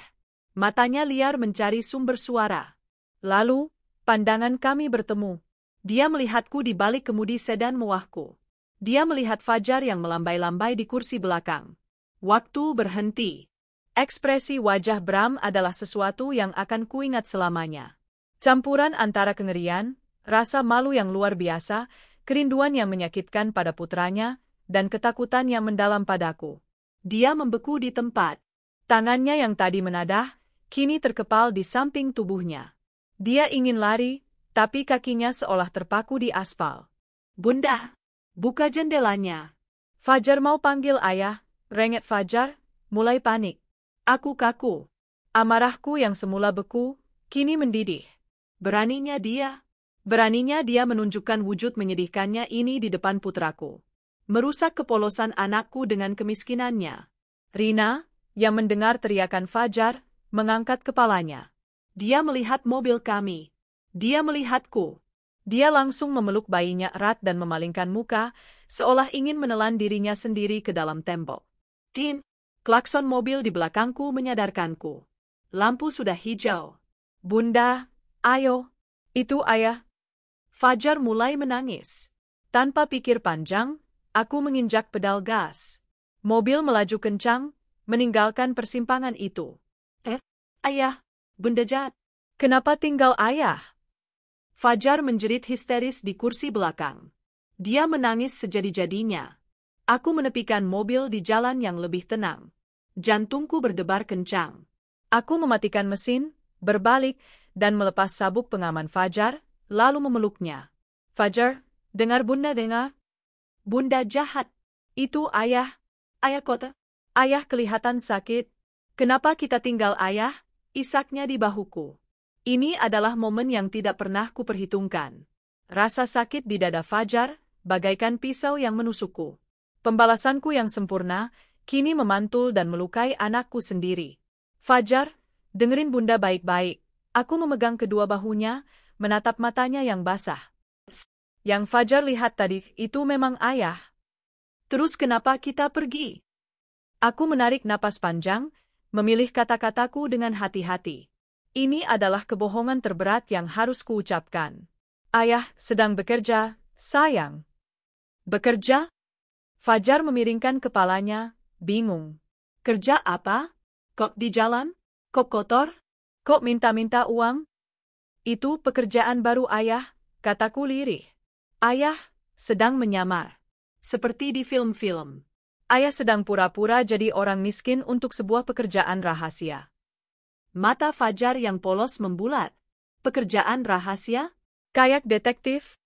Matanya liar mencari sumber suara. Lalu, pandangan kami bertemu. Dia melihatku di balik kemudi sedan mewahku. Dia melihat Fajar yang melambai-lambai di kursi belakang. Waktu berhenti. Ekspresi wajah Bram adalah sesuatu yang akan kuingat selamanya. Campuran antara kengerian, rasa malu yang luar biasa, kerinduan yang menyakitkan pada putranya, dan ketakutan yang mendalam padaku. Dia membeku di tempat. Tangannya yang tadi menadah, kini terkepal di samping tubuhnya. Dia ingin lari, tapi kakinya seolah terpaku di aspal. Bunda, buka jendelanya. Fajar mau panggil ayah, rengek Fajar, mulai panik. Aku kaku. Amarahku yang semula beku, kini mendidih. Beraninya dia menunjukkan wujud menyedihkannya ini di depan putraku. Merusak kepolosan anakku dengan kemiskinannya. Rina, yang mendengar teriakan Fajar, mengangkat kepalanya. Dia melihat mobil kami. Dia melihatku. Dia langsung memeluk bayinya erat dan memalingkan muka, seolah ingin menelan dirinya sendiri ke dalam tembok. Tin, klakson mobil di belakangku menyadarkanku. Lampu sudah hijau. Bunda, ayo. Itu ayah. Fajar mulai menangis. Tanpa pikir panjang, aku menginjak pedal gas. Mobil melaju kencang, meninggalkan persimpangan itu. Ayah, Bunda Jat. Kenapa tinggal ayah? Fajar menjerit histeris di kursi belakang. Dia menangis sejadi-jadinya. Aku menepikan mobil di jalan yang lebih tenang. Jantungku berdebar kencang. Aku mematikan mesin, berbalik, dan melepas sabuk pengaman Fajar, lalu memeluknya. Fajar, dengar Bunda dengar? Bunda jahat. Itu ayah. Ayah kota. Ayah kelihatan sakit. Kenapa kita tinggal ayah? Isaknya di bahuku. Ini adalah momen yang tidak pernah kuperhitungkan. Rasa sakit di dada Fajar, bagaikan pisau yang menusukku. Pembalasanku yang sempurna, kini memantul dan melukai anakku sendiri. Fajar, dengerin bunda baik-baik. Aku memegang kedua bahunya, menatap matanya yang basah. Yang Fajar lihat tadi, itu memang ayah. Terus kenapa kita pergi? Aku menarik napas panjang, memilih kata-kataku dengan hati-hati. Ini adalah kebohongan terberat yang harus kuucapkan. Ayah sedang bekerja, sayang. Bekerja? Fajar memiringkan kepalanya, bingung. Kerja apa? Kok di jalan? Kok kotor? Kok minta-minta uang? Itu pekerjaan baru ayah, kataku lirih. Ayah sedang menyamar. Seperti di film-film. Ayah sedang pura-pura jadi orang miskin untuk sebuah pekerjaan rahasia. Mata Fajar yang polos membulat. Pekerjaan rahasia? Kayak detektif?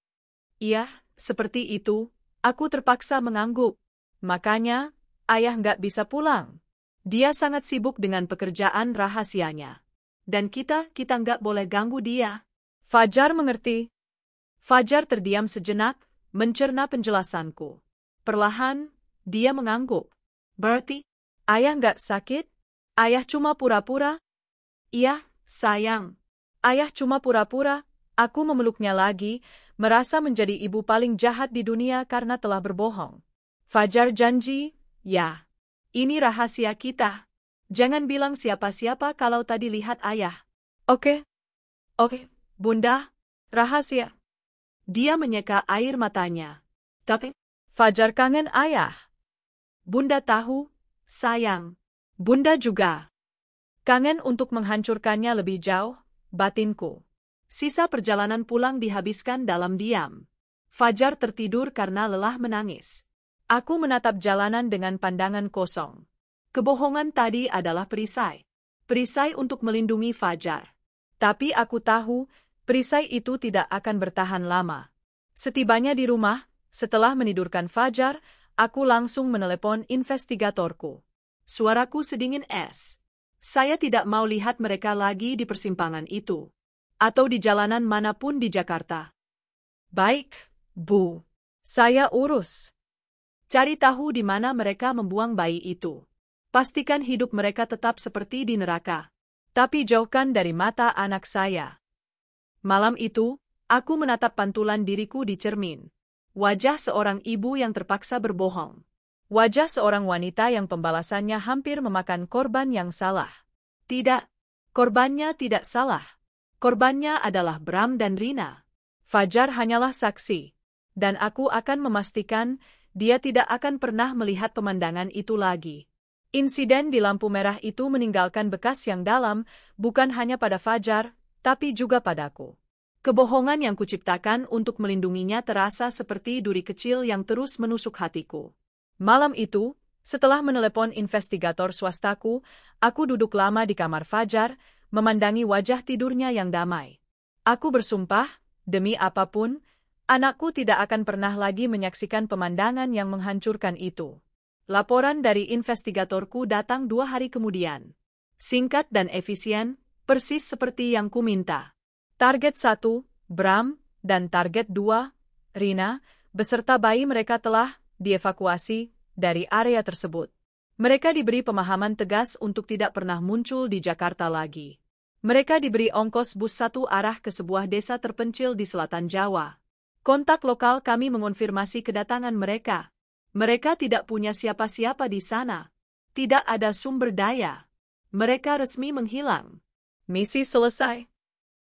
Iya, seperti itu. Aku terpaksa mengangguk. Makanya, ayah nggak bisa pulang. Dia sangat sibuk dengan pekerjaan rahasianya. Dan kita nggak boleh ganggu dia. Fajar mengerti. Fajar terdiam sejenak, mencerna penjelasanku. Perlahan, dia mengangguk. Berarti, ayah nggak sakit? Ayah cuma pura-pura? Iya, sayang. Ayah cuma pura-pura. Aku memeluknya lagi, merasa menjadi ibu paling jahat di dunia karena telah berbohong. Fajar janji, ya. Ini rahasia kita. Jangan bilang siapa-siapa kalau tadi lihat ayah. Oke. Oke, bunda. Rahasia. Dia menyeka air matanya. Tapi, Fajar kangen ayah. Bunda tahu, sayang. Bunda juga. Kangen untuk menghancurkannya lebih jauh, batinku. Sisa perjalanan pulang dihabiskan dalam diam. Fajar tertidur karena lelah menangis. Aku menatap jalanan dengan pandangan kosong. Kebohongan tadi adalah perisai. Perisai untuk melindungi Fajar. Tapi aku tahu, perisai itu tidak akan bertahan lama. Setibanya di rumah, setelah menidurkan Fajar, aku langsung menelepon investigatorku. Suaraku sedingin es. Saya tidak mau lihat mereka lagi di persimpangan itu. Atau di jalanan manapun di Jakarta. Baik, Bu. Saya urus. Cari tahu di mana mereka membuang bayi itu. Pastikan hidup mereka tetap seperti di neraka. Tapi jauhkan dari mata anak saya. Malam itu, aku menatap pantulan diriku di cermin. Wajah seorang ibu yang terpaksa berbohong. Wajah seorang wanita yang pembalasannya hampir memakan korban yang salah. Tidak, korbannya tidak salah. Korbannya adalah Bram dan Rina. Fajar hanyalah saksi. Dan aku akan memastikan dia tidak akan pernah melihat pemandangan itu lagi. Insiden di lampu merah itu meninggalkan bekas yang dalam, bukan hanya pada Fajar, tapi juga padaku. Kebohongan yang kuciptakan untuk melindunginya terasa seperti duri kecil yang terus menusuk hatiku. Malam itu, setelah menelepon investigator swastaku, aku duduk lama di kamar Fajar, memandangi wajah tidurnya yang damai. Aku bersumpah, demi apapun, anakku tidak akan pernah lagi menyaksikan pemandangan yang menghancurkan itu. Laporan dari investigatorku datang 2 hari kemudian. Singkat dan efisien, persis seperti yang kuminta. Target 1, Bram, dan target 2, Rina, beserta bayi mereka telah dievakuasi dari area tersebut. Mereka diberi pemahaman tegas untuk tidak pernah muncul di Jakarta lagi. Mereka diberi ongkos bus 1 arah ke sebuah desa terpencil di selatan Jawa. Kontak lokal kami mengonfirmasi kedatangan mereka. Mereka tidak punya siapa-siapa di sana. Tidak ada sumber daya. Mereka resmi menghilang. Misi selesai.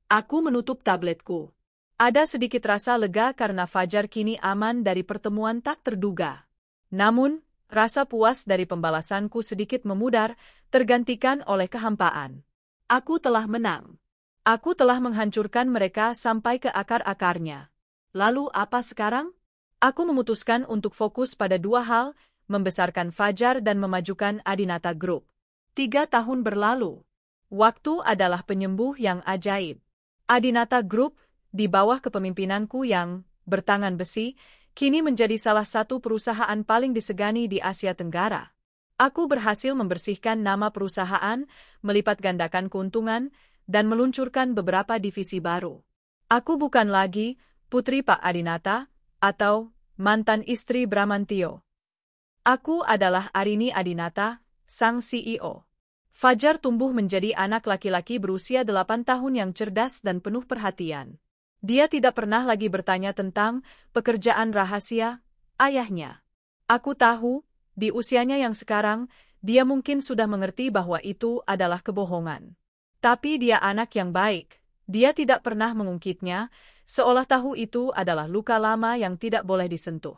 Aku menutup tabletku. Ada sedikit rasa lega karena Fajar kini aman dari pertemuan tak terduga. Namun, rasa puas dari pembalasanku sedikit memudar, tergantikan oleh kehampaan. Aku telah menang. Aku telah menghancurkan mereka sampai ke akar-akarnya. Lalu apa sekarang? Aku memutuskan untuk fokus pada 2 hal, membesarkan Fajar dan memajukan Adinata Group. 3 tahun berlalu. Waktu adalah penyembuh yang ajaib. Adinata Group, di bawah kepemimpinanku yang bertangan besi, kini menjadi salah satu perusahaan paling disegani di Asia Tenggara. Aku berhasil membersihkan nama perusahaan, melipat gandakan keuntungan, dan meluncurkan beberapa divisi baru. Aku bukan lagi putri Pak Adinata, atau mantan istri Bramantio. Aku adalah Arini Adinata, sang CEO. Fajar tumbuh menjadi anak laki-laki berusia 8 tahun yang cerdas dan penuh perhatian. Dia tidak pernah lagi bertanya tentang pekerjaan rahasia ayahnya. Aku tahu, di usianya yang sekarang, dia mungkin sudah mengerti bahwa itu adalah kebohongan. Tapi dia anak yang baik. Dia tidak pernah mengungkitnya, seolah tahu itu adalah luka lama yang tidak boleh disentuh.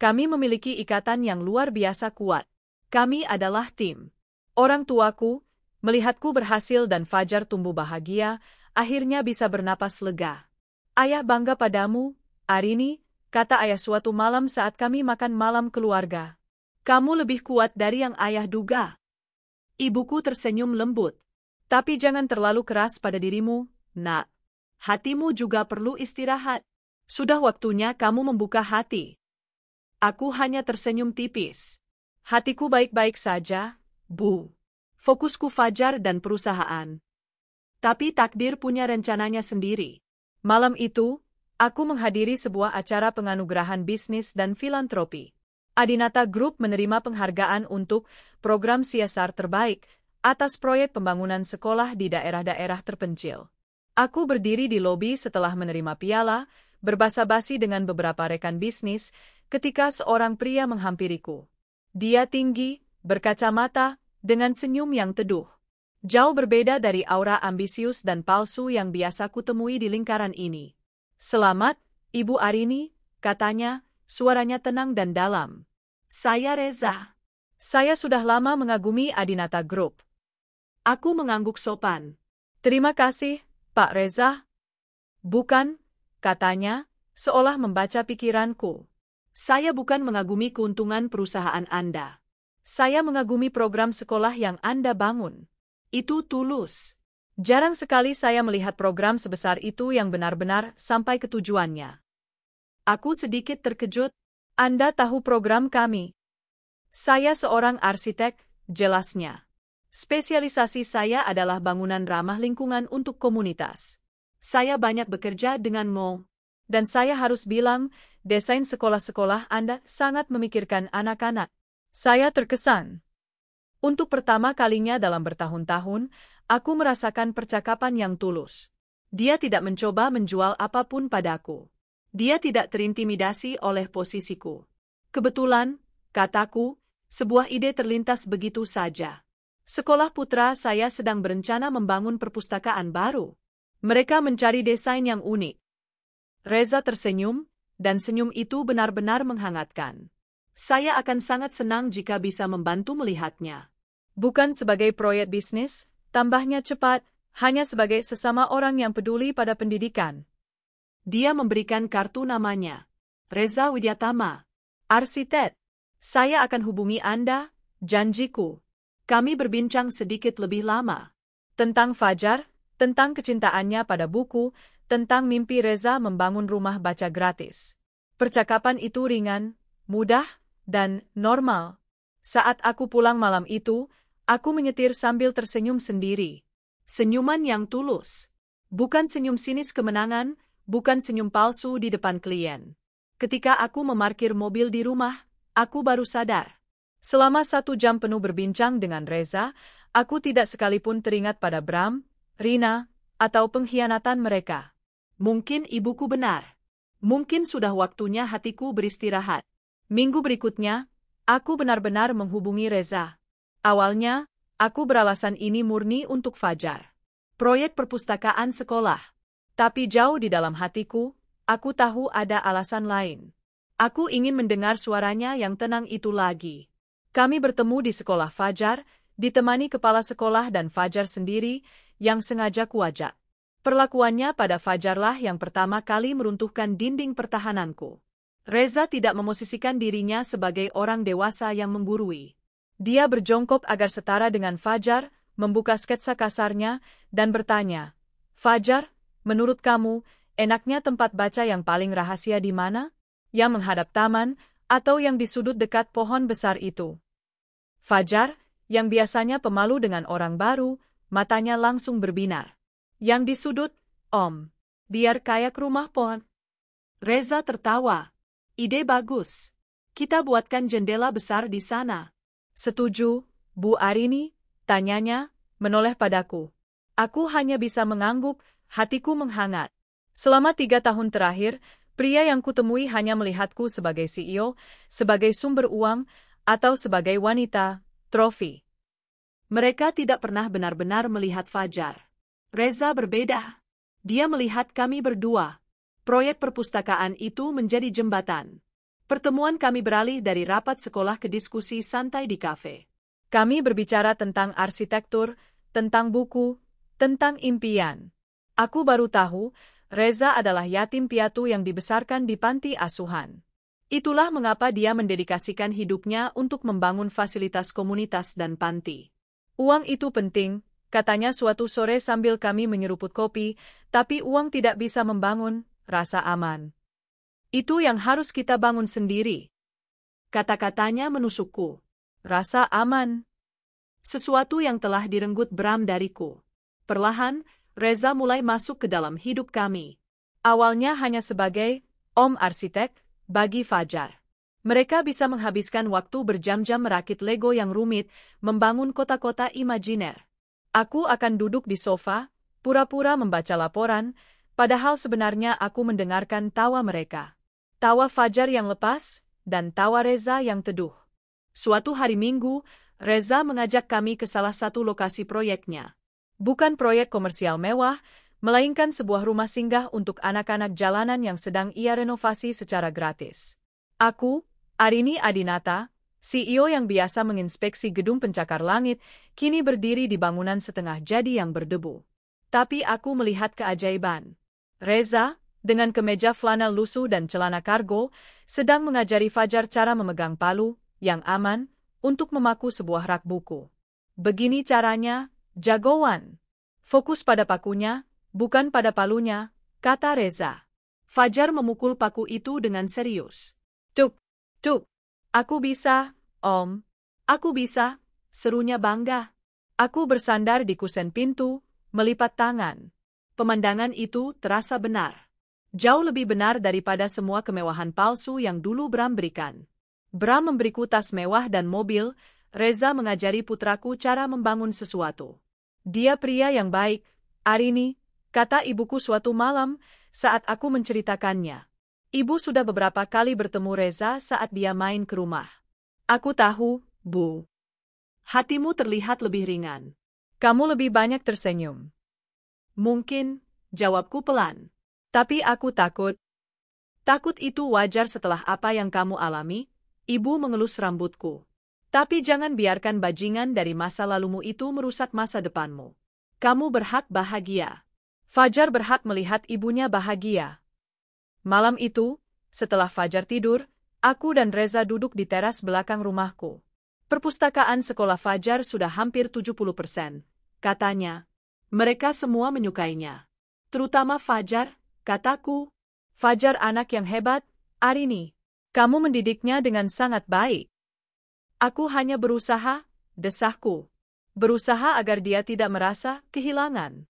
Kami memiliki ikatan yang luar biasa kuat. Kami adalah tim. Orang tuaku, melihatku berhasil dan Fajar tumbuh bahagia, akhirnya bisa bernapas lega. Ayah bangga padamu, Arini, kata ayah suatu malam saat kami makan malam keluarga. Kamu lebih kuat dari yang ayah duga. Ibuku tersenyum lembut. Tapi jangan terlalu keras pada dirimu, nak. Hatimu juga perlu istirahat. Sudah waktunya kamu membuka hati. Aku hanya tersenyum tipis. Hatiku baik-baik saja, Bu. Fokusku Fajar dan perusahaan. Tapi takdir punya rencananya sendiri. Malam itu, aku menghadiri sebuah acara penganugerahan bisnis dan filantropi. Adinata Group menerima penghargaan untuk program CSR terbaik atas proyek pembangunan sekolah di daerah-daerah terpencil. Aku berdiri di lobi setelah menerima piala, berbasa-basi dengan beberapa rekan bisnis, ketika seorang pria menghampiriku. Dia tinggi, berkacamata, dengan senyum yang teduh. Jauh berbeda dari aura ambisius dan palsu yang biasa kutemui di lingkaran ini. Selamat, Ibu Arini, katanya, suaranya tenang dan dalam. Saya Reza. Saya sudah lama mengagumi Adinata Group. Aku mengangguk sopan. Terima kasih, Pak Reza. Bukan, katanya, seolah membaca pikiranku. Saya bukan mengagumi keuntungan perusahaan Anda. Saya mengagumi program sekolah yang Anda bangun. Itu tulus. Jarang sekali saya melihat program sebesar itu yang benar-benar sampai ke tujuannya. Aku sedikit terkejut. Anda tahu program kami. Saya seorang arsitek, jelasnya. Spesialisasi saya adalah bangunan ramah lingkungan untuk komunitas. Saya banyak bekerja dengan mall. Dan saya harus bilang, desain sekolah-sekolah Anda sangat memikirkan anak-anak. Saya terkesan. Untuk pertama kalinya dalam bertahun-tahun, aku merasakan percakapan yang tulus. Dia tidak mencoba menjual apapun padaku. Dia tidak terintimidasi oleh posisiku. Kebetulan, kataku, sebuah ide terlintas begitu saja. Sekolah putra saya sedang berencana membangun perpustakaan baru. Mereka mencari desain yang unik. Reza tersenyum, dan senyum itu benar-benar menghangatkan. Saya akan sangat senang jika bisa membantu melihatnya. Bukan sebagai proyek bisnis, tambahnya cepat, hanya sebagai sesama orang yang peduli pada pendidikan. Dia memberikan kartu namanya. Reza Widyatama. Arsitek. Saya akan hubungi Anda, janjiku. Kami berbincang sedikit lebih lama. Tentang Fajar, tentang kecintaannya pada buku, tentang mimpi Reza membangun rumah baca gratis. Percakapan itu ringan, mudah, dan normal. Saat aku pulang malam itu, aku menyetir sambil tersenyum sendiri. Senyuman yang tulus. Bukan senyum sinis kemenangan, bukan senyum palsu di depan klien. Ketika aku memarkir mobil di rumah, aku baru sadar. Selama 1 jam penuh berbincang dengan Reza, aku tidak sekalipun teringat pada Bram, Rina, atau pengkhianatan mereka. Mungkin ibuku benar. Mungkin sudah waktunya hatiku beristirahat. Minggu berikutnya, aku benar-benar menghubungi Reza. Awalnya, aku beralasan ini murni untuk Fajar. Proyek perpustakaan sekolah. Tapi jauh di dalam hatiku, aku tahu ada alasan lain. Aku ingin mendengar suaranya yang tenang itu lagi. Kami bertemu di sekolah Fajar, ditemani kepala sekolah dan Fajar sendiri, yang sengaja kuajak. Perlakuannya pada Fajarlah yang pertama kali meruntuhkan dinding pertahananku. Reza tidak memosisikan dirinya sebagai orang dewasa yang menggurui. Dia berjongkok agar setara dengan Fajar, membuka sketsa kasarnya, dan bertanya, Fajar, menurut kamu, enaknya tempat baca yang paling rahasia di mana? Yang menghadap taman, atau yang di sudut dekat pohon besar itu? Fajar, yang biasanya pemalu dengan orang baru, matanya langsung berbinar. Yang di sudut, Om. Biar kayak rumah pohon. Reza tertawa. Ide bagus. Kita buatkan jendela besar di sana. Setuju, Bu Arini, tanyanya, menoleh padaku. Aku hanya bisa mengangguk, hatiku menghangat. Selama 3 tahun terakhir, pria yang kutemui hanya melihatku sebagai CEO, sebagai sumber uang, atau sebagai wanita, trofi. Mereka tidak pernah benar-benar melihat Fajar. Reza berbeda. Dia melihat kami berdua. Proyek perpustakaan itu menjadi jembatan. Pertemuan kami beralih dari rapat sekolah ke diskusi santai di kafe. Kami berbicara tentang arsitektur, tentang buku, tentang impian. Aku baru tahu, Reza adalah yatim piatu yang dibesarkan di panti asuhan. Itulah mengapa dia mendedikasikan hidupnya untuk membangun fasilitas komunitas dan panti. Uang itu penting, katanya suatu sore sambil kami menyeruput kopi, tapi uang tidak bisa membangun rasa aman. Itu yang harus kita bangun sendiri. Kata-katanya menusukku. Rasa aman. Sesuatu yang telah direnggut Bram dariku. Perlahan, Reza mulai masuk ke dalam hidup kami. Awalnya hanya sebagai om arsitek bagi Fajar. Mereka bisa menghabiskan waktu berjam-jam merakit Lego yang rumit, membangun kota-kota imajiner. Aku akan duduk di sofa, pura-pura membaca laporan, padahal sebenarnya aku mendengarkan tawa mereka. Tawa Fajar yang lepas, dan tawa Reza yang teduh. Suatu hari Minggu, Reza mengajak kami ke salah satu lokasi proyeknya. Bukan proyek komersial mewah, melainkan sebuah rumah singgah untuk anak-anak jalanan yang sedang ia renovasi secara gratis. Aku, Arini Adinata, CEO yang biasa menginspeksi gedung pencakar langit, kini berdiri di bangunan setengah jadi yang berdebu. Tapi aku melihat keajaiban. Reza, dengan kemeja flanel lusuh dan celana kargo, sedang mengajari Fajar cara memegang palu, yang aman, untuk memaku sebuah rak buku. Begini caranya, jagoan. Fokus pada pakunya, bukan pada palunya, kata Reza. Fajar memukul paku itu dengan serius. Tuk, tuk. Aku bisa, Om. Aku bisa, serunya bangga. Aku bersandar di kusen pintu, melipat tangan. Pemandangan itu terasa benar. Jauh lebih benar daripada semua kemewahan palsu yang dulu Bram berikan. Bram memberiku tas mewah dan mobil, Reza mengajari putraku cara membangun sesuatu. Dia pria yang baik, Arini, kata ibuku suatu malam saat aku menceritakannya. Ibu sudah beberapa kali bertemu Reza saat dia main ke rumah. Aku tahu, Bu. Hatimu terlihat lebih ringan. Kamu lebih banyak tersenyum. Mungkin, jawabku pelan. Tapi aku takut. Takut itu wajar setelah apa yang kamu alami, ibu mengelus rambutku. Tapi jangan biarkan bajingan dari masa lalumu itu merusak masa depanmu. Kamu berhak bahagia. Fajar berhak melihat ibunya bahagia. Malam itu, setelah Fajar tidur, aku dan Reza duduk di teras belakang rumahku. Perpustakaan sekolah Fajar sudah hampir 70%, katanya. Mereka semua menyukainya. Terutama Fajar, kataku. Fajar anak yang hebat, Arini. Kamu mendidiknya dengan sangat baik. Aku hanya berusaha, desahku. Berusaha agar dia tidak merasa kehilangan.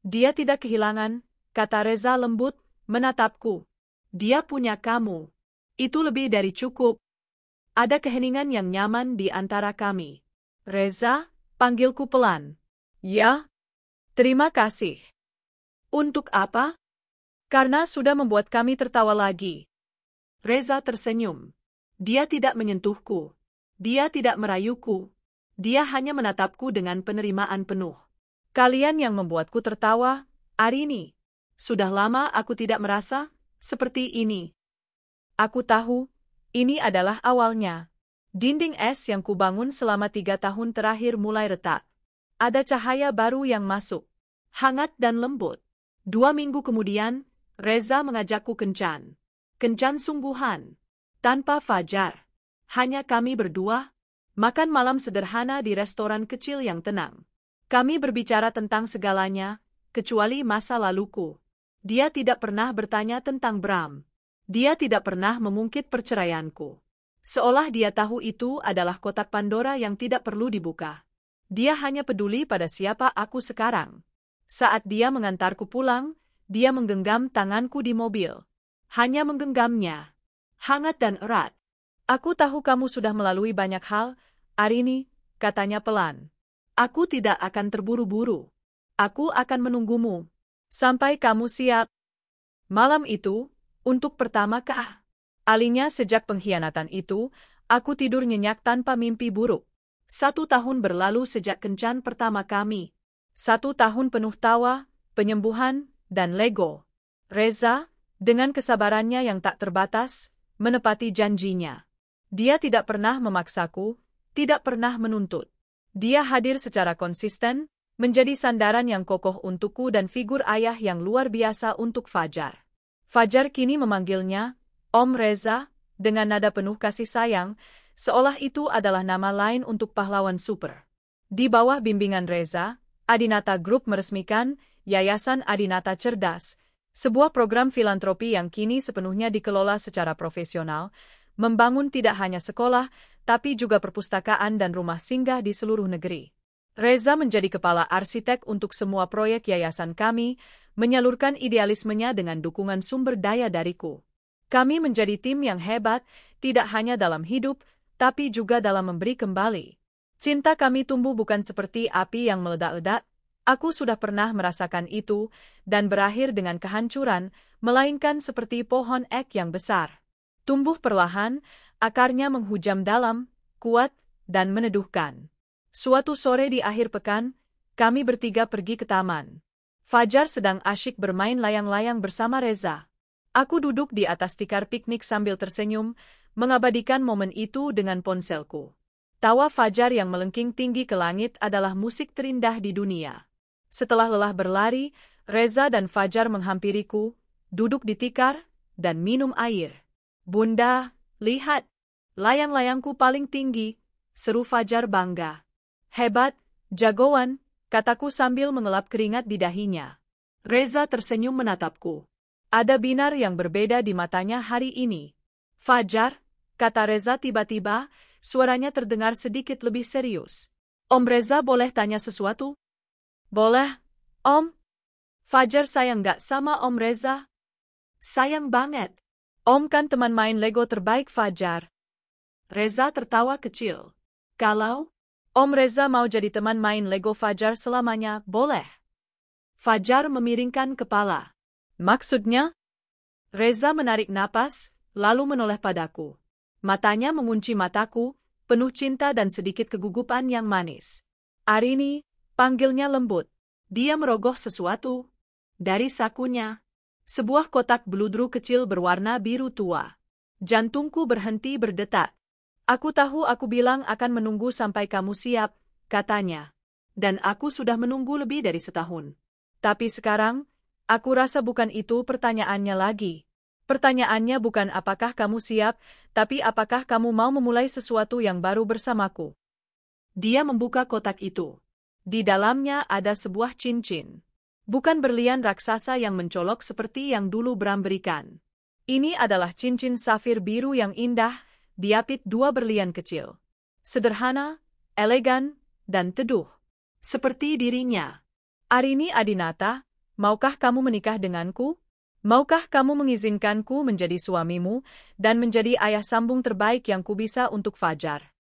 Dia tidak kehilangan, kata Reza lembut, menatapku. Dia punya kamu. Itu lebih dari cukup. Ada keheningan yang nyaman di antara kami. Reza, panggilku pelan. Ya. Terima kasih. Untuk apa? Karena sudah membuat kami tertawa lagi. Reza tersenyum. Dia tidak menyentuhku. Dia tidak merayuku. Dia hanya menatapku dengan penerimaan penuh. Kalian yang membuatku tertawa, Arini. Sudah lama aku tidak merasa seperti ini. Aku tahu, ini adalah awalnya. Dinding es yang kubangun selama 3 tahun terakhir mulai retak. Ada cahaya baru yang masuk. Hangat dan lembut. 2 minggu kemudian, Reza mengajakku kencan. Kencan sungguhan. Tanpa Fajar. Hanya kami berdua. Makan malam sederhana di restoran kecil yang tenang. Kami berbicara tentang segalanya, kecuali masa laluku. Dia tidak pernah bertanya tentang Bram. Dia tidak pernah mengungkit perceraianku. Seolah dia tahu itu adalah kotak Pandora yang tidak perlu dibuka. Dia hanya peduli pada siapa aku sekarang. Saat dia mengantarku pulang, dia menggenggam tanganku di mobil. hanya menggenggamnya. Hangat dan erat. Aku tahu kamu sudah melalui banyak hal, Arini, katanya pelan. Aku tidak akan terburu-buru. Aku akan menunggumu. Sampai kamu siap. Malam itu, untuk pertama kalinya sejak pengkhianatan itu, aku tidur nyenyak tanpa mimpi buruk. 1 tahun berlalu sejak kencan pertama kami. 1 tahun penuh tawa, penyembuhan, dan Lego. Reza, dengan kesabarannya yang tak terbatas, menepati janjinya. Dia tidak pernah memaksaku, tidak pernah menuntut. Dia hadir secara konsisten, menjadi sandaran yang kokoh untukku dan figur ayah yang luar biasa untuk Fajar. Fajar kini memanggilnya, Om Reza, dengan nada penuh kasih sayang, seolah itu adalah nama lain untuk pahlawan super. Di bawah bimbingan Reza, Adinata Group meresmikan Yayasan Adinata Cerdas, sebuah program filantropi yang kini sepenuhnya dikelola secara profesional, membangun tidak hanya sekolah, tapi juga perpustakaan dan rumah singgah di seluruh negeri. Reza menjadi kepala arsitek untuk semua proyek yayasan kami, menyalurkan idealismenya dengan dukungan sumber daya dariku. Kami menjadi tim yang hebat, tidak hanya dalam hidup, tapi juga dalam memberi kembali. Cinta kami tumbuh bukan seperti api yang meledak-ledak, aku sudah pernah merasakan itu, dan berakhir dengan kehancuran, melainkan seperti pohon ek yang besar. Tumbuh perlahan, akarnya menghujam dalam, kuat, dan meneduhkan. Suatu sore di akhir pekan, kami bertiga pergi ke taman. Fajar sedang asyik bermain layang-layang bersama Reza. Aku duduk di atas tikar piknik sambil tersenyum, mengabadikan momen itu dengan ponselku. Tawa Fajar yang melengking tinggi ke langit adalah musik terindah di dunia. Setelah lelah berlari, Reza dan Fajar menghampiriku, duduk di tikar, dan minum air. Bunda, lihat, layang-layangku paling tinggi, seru Fajar bangga. Hebat, jagoan, kataku sambil mengelap keringat di dahinya. Reza tersenyum menatapku. Ada binar yang berbeda di matanya hari ini. Fajar, kata Reza tiba-tiba, suaranya terdengar sedikit lebih serius. Om Reza boleh tanya sesuatu? Boleh, Om. Fajar sayang gak sama Om Reza? Sayang banget. Om kan teman main Lego terbaik Fajar. Reza tertawa kecil. Kalau Om Reza mau jadi teman main Lego Fajar selamanya, boleh. Fajar memiringkan kepala. Maksudnya? Reza menarik napas, lalu menoleh padaku. Matanya mengunci mataku, penuh cinta dan sedikit kegugupan yang manis. Arini, panggilnya lembut. Dia merogoh sesuatu. Dari sakunya, sebuah kotak beludru kecil berwarna biru tua. Jantungku berhenti berdetak. Aku tahu aku bilang akan menunggu sampai kamu siap, katanya. Dan aku sudah menunggu lebih dari setahun. Tapi sekarang, aku rasa bukan itu pertanyaannya lagi. Pertanyaannya bukan apakah kamu siap, tapi apakah kamu mau memulai sesuatu yang baru bersamaku. Dia membuka kotak itu. Di dalamnya ada sebuah cincin. Bukan berlian raksasa yang mencolok seperti yang dulu Bram berikan. Ini adalah cincin safir biru yang indah, diapit 2 berlian kecil. Sederhana, elegan, dan teduh. Seperti dirinya. Arini Adinata, maukah kamu menikah denganku? Maukah kamu mengizinkanku menjadi suamimu dan menjadi ayah sambung terbaik yang kubisa untuk Fajar?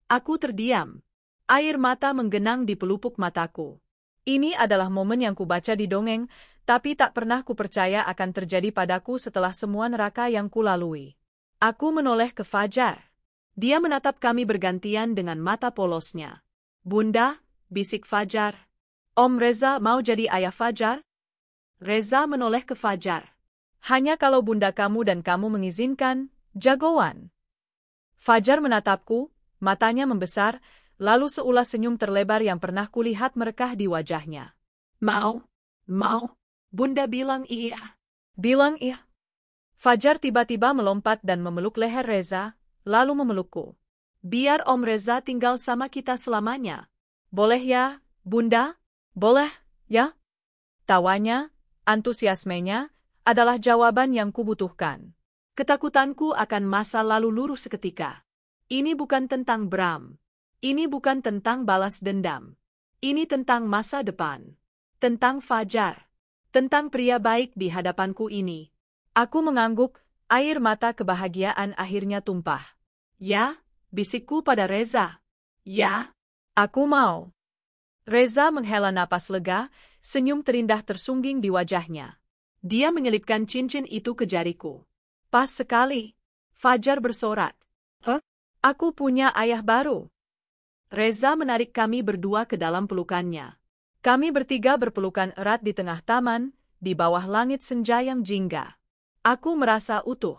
Aku terdiam. Air mata menggenang di pelupuk mataku. Ini adalah momen yang kubaca di dongeng, tapi tak pernah kupercaya akan terjadi padaku setelah semua neraka yang kulalui. Aku menoleh ke Fajar. Dia menatap kami bergantian dengan mata polosnya. Bunda, bisik Fajar. Om Reza mau jadi ayah Fajar? Reza menoleh ke Fajar. Hanya kalau bunda kamu dan kamu mengizinkan, jagoan. Fajar menatapku, matanya membesar, lalu seulas senyum terlebar yang pernah kulihat merekah di wajahnya. Mau. Bunda bilang iya. Bilang iya. Fajar tiba-tiba melompat dan memeluk leher Reza, lalu memelukku. Biar Om Reza tinggal sama kita selamanya. Boleh ya, Bunda? Boleh, ya? Tawanya, antusiasmenya, adalah jawaban yang kubutuhkan. Ketakutanku akan masa lalu luruh seketika. Ini bukan tentang Bram. Ini bukan tentang balas dendam. Ini tentang masa depan. Tentang Fajar. Tentang pria baik di hadapanku ini. Aku mengangguk, air mata kebahagiaan akhirnya tumpah. Ya, bisikku pada Reza. Ya, Aku mau. Reza menghela napas lega, senyum terindah tersungging di wajahnya. dia menyelipkan cincin itu ke jariku. Pas sekali. Fajar bersorak. Aku punya ayah baru. Reza menarik kami berdua ke dalam pelukannya. Kami bertiga berpelukan erat di tengah taman, di bawah langit senja yang jingga. Aku merasa utuh.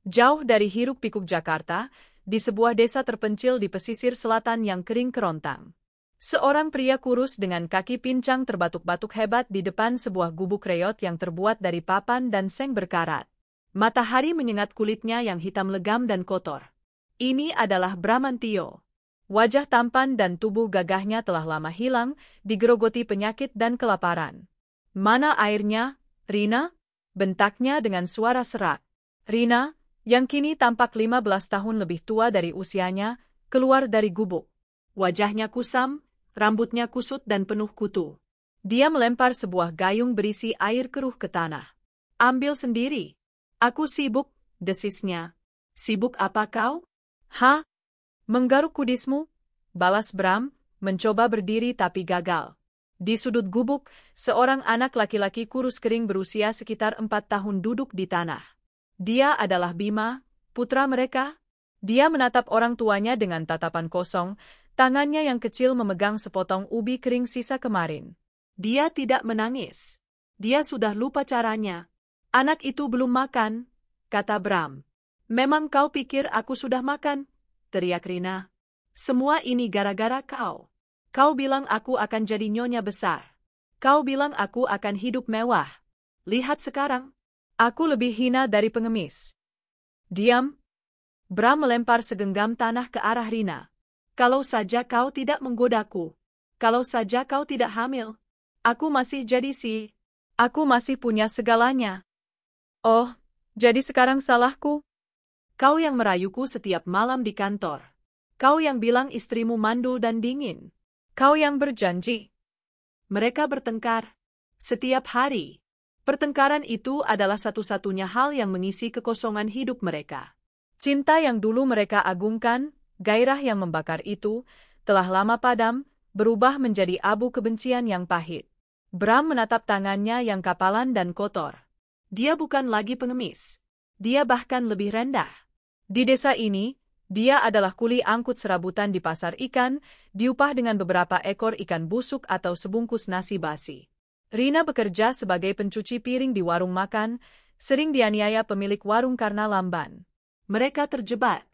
Jauh dari hiruk-pikuk Jakarta, di sebuah desa terpencil di pesisir selatan yang kering kerontang. Seorang pria kurus dengan kaki pincang terbatuk-batuk hebat di depan sebuah gubuk reot yang terbuat dari papan dan seng berkarat. Matahari menyengat kulitnya yang hitam legam dan kotor. Ini adalah Bramantio. Wajah tampan dan tubuh gagahnya telah lama hilang, digerogoti penyakit dan kelaparan. Mana airnya, Rina? Bentaknya dengan suara serak. Rina, yang kini tampak 15 tahun lebih tua dari usianya, keluar dari gubuk. Wajahnya kusam, rambutnya kusut dan penuh kutu. Dia melempar sebuah gayung berisi air keruh ke tanah. Ambil sendiri. Aku sibuk, desisnya. Sibuk apa kau? Hah? Menggaruk kudismu? Balas Bram, mencoba berdiri tapi gagal. Di sudut gubuk, seorang anak laki-laki kurus kering berusia sekitar 4 tahun duduk di tanah. Dia adalah Bima, putra mereka. Dia menatap orang tuanya dengan tatapan kosong, tangannya yang kecil memegang sepotong ubi kering sisa kemarin. Dia tidak menangis. Dia sudah lupa caranya. Anak itu belum makan, kata Bram. Memang kau pikir aku sudah makan? Teriak Rina. Semua ini gara-gara kau. Kau bilang aku akan jadi nyonya besar. Kau bilang aku akan hidup mewah. Lihat sekarang. Aku lebih hina dari pengemis. Diam. Bram melempar segenggam tanah ke arah Rina. Kalau saja kau tidak menggodaku. Kalau saja kau tidak hamil. Aku masih jadi Aku masih punya segalanya. Oh, jadi sekarang salahku? Kau yang merayuku setiap malam di kantor. Kau yang bilang istrimu mandul dan dingin. Kau yang berjanji. Mereka bertengkar. Setiap hari. Pertengkaran itu adalah satu-satunya hal yang mengisi kekosongan hidup mereka. Cinta yang dulu mereka agungkan, gairah yang membakar itu, telah lama padam, berubah menjadi abu kebencian yang pahit. Bram menatap tangannya yang kapalan dan kotor. Dia bukan lagi pengemis. Dia bahkan lebih rendah. Di desa ini, dia adalah kuli angkut serabutan di pasar ikan, diupah dengan beberapa ekor ikan busuk atau sebungkus nasi basi. Rina bekerja sebagai pencuci piring di warung makan, sering dianiaya pemilik warung karena lamban. Mereka terjebak.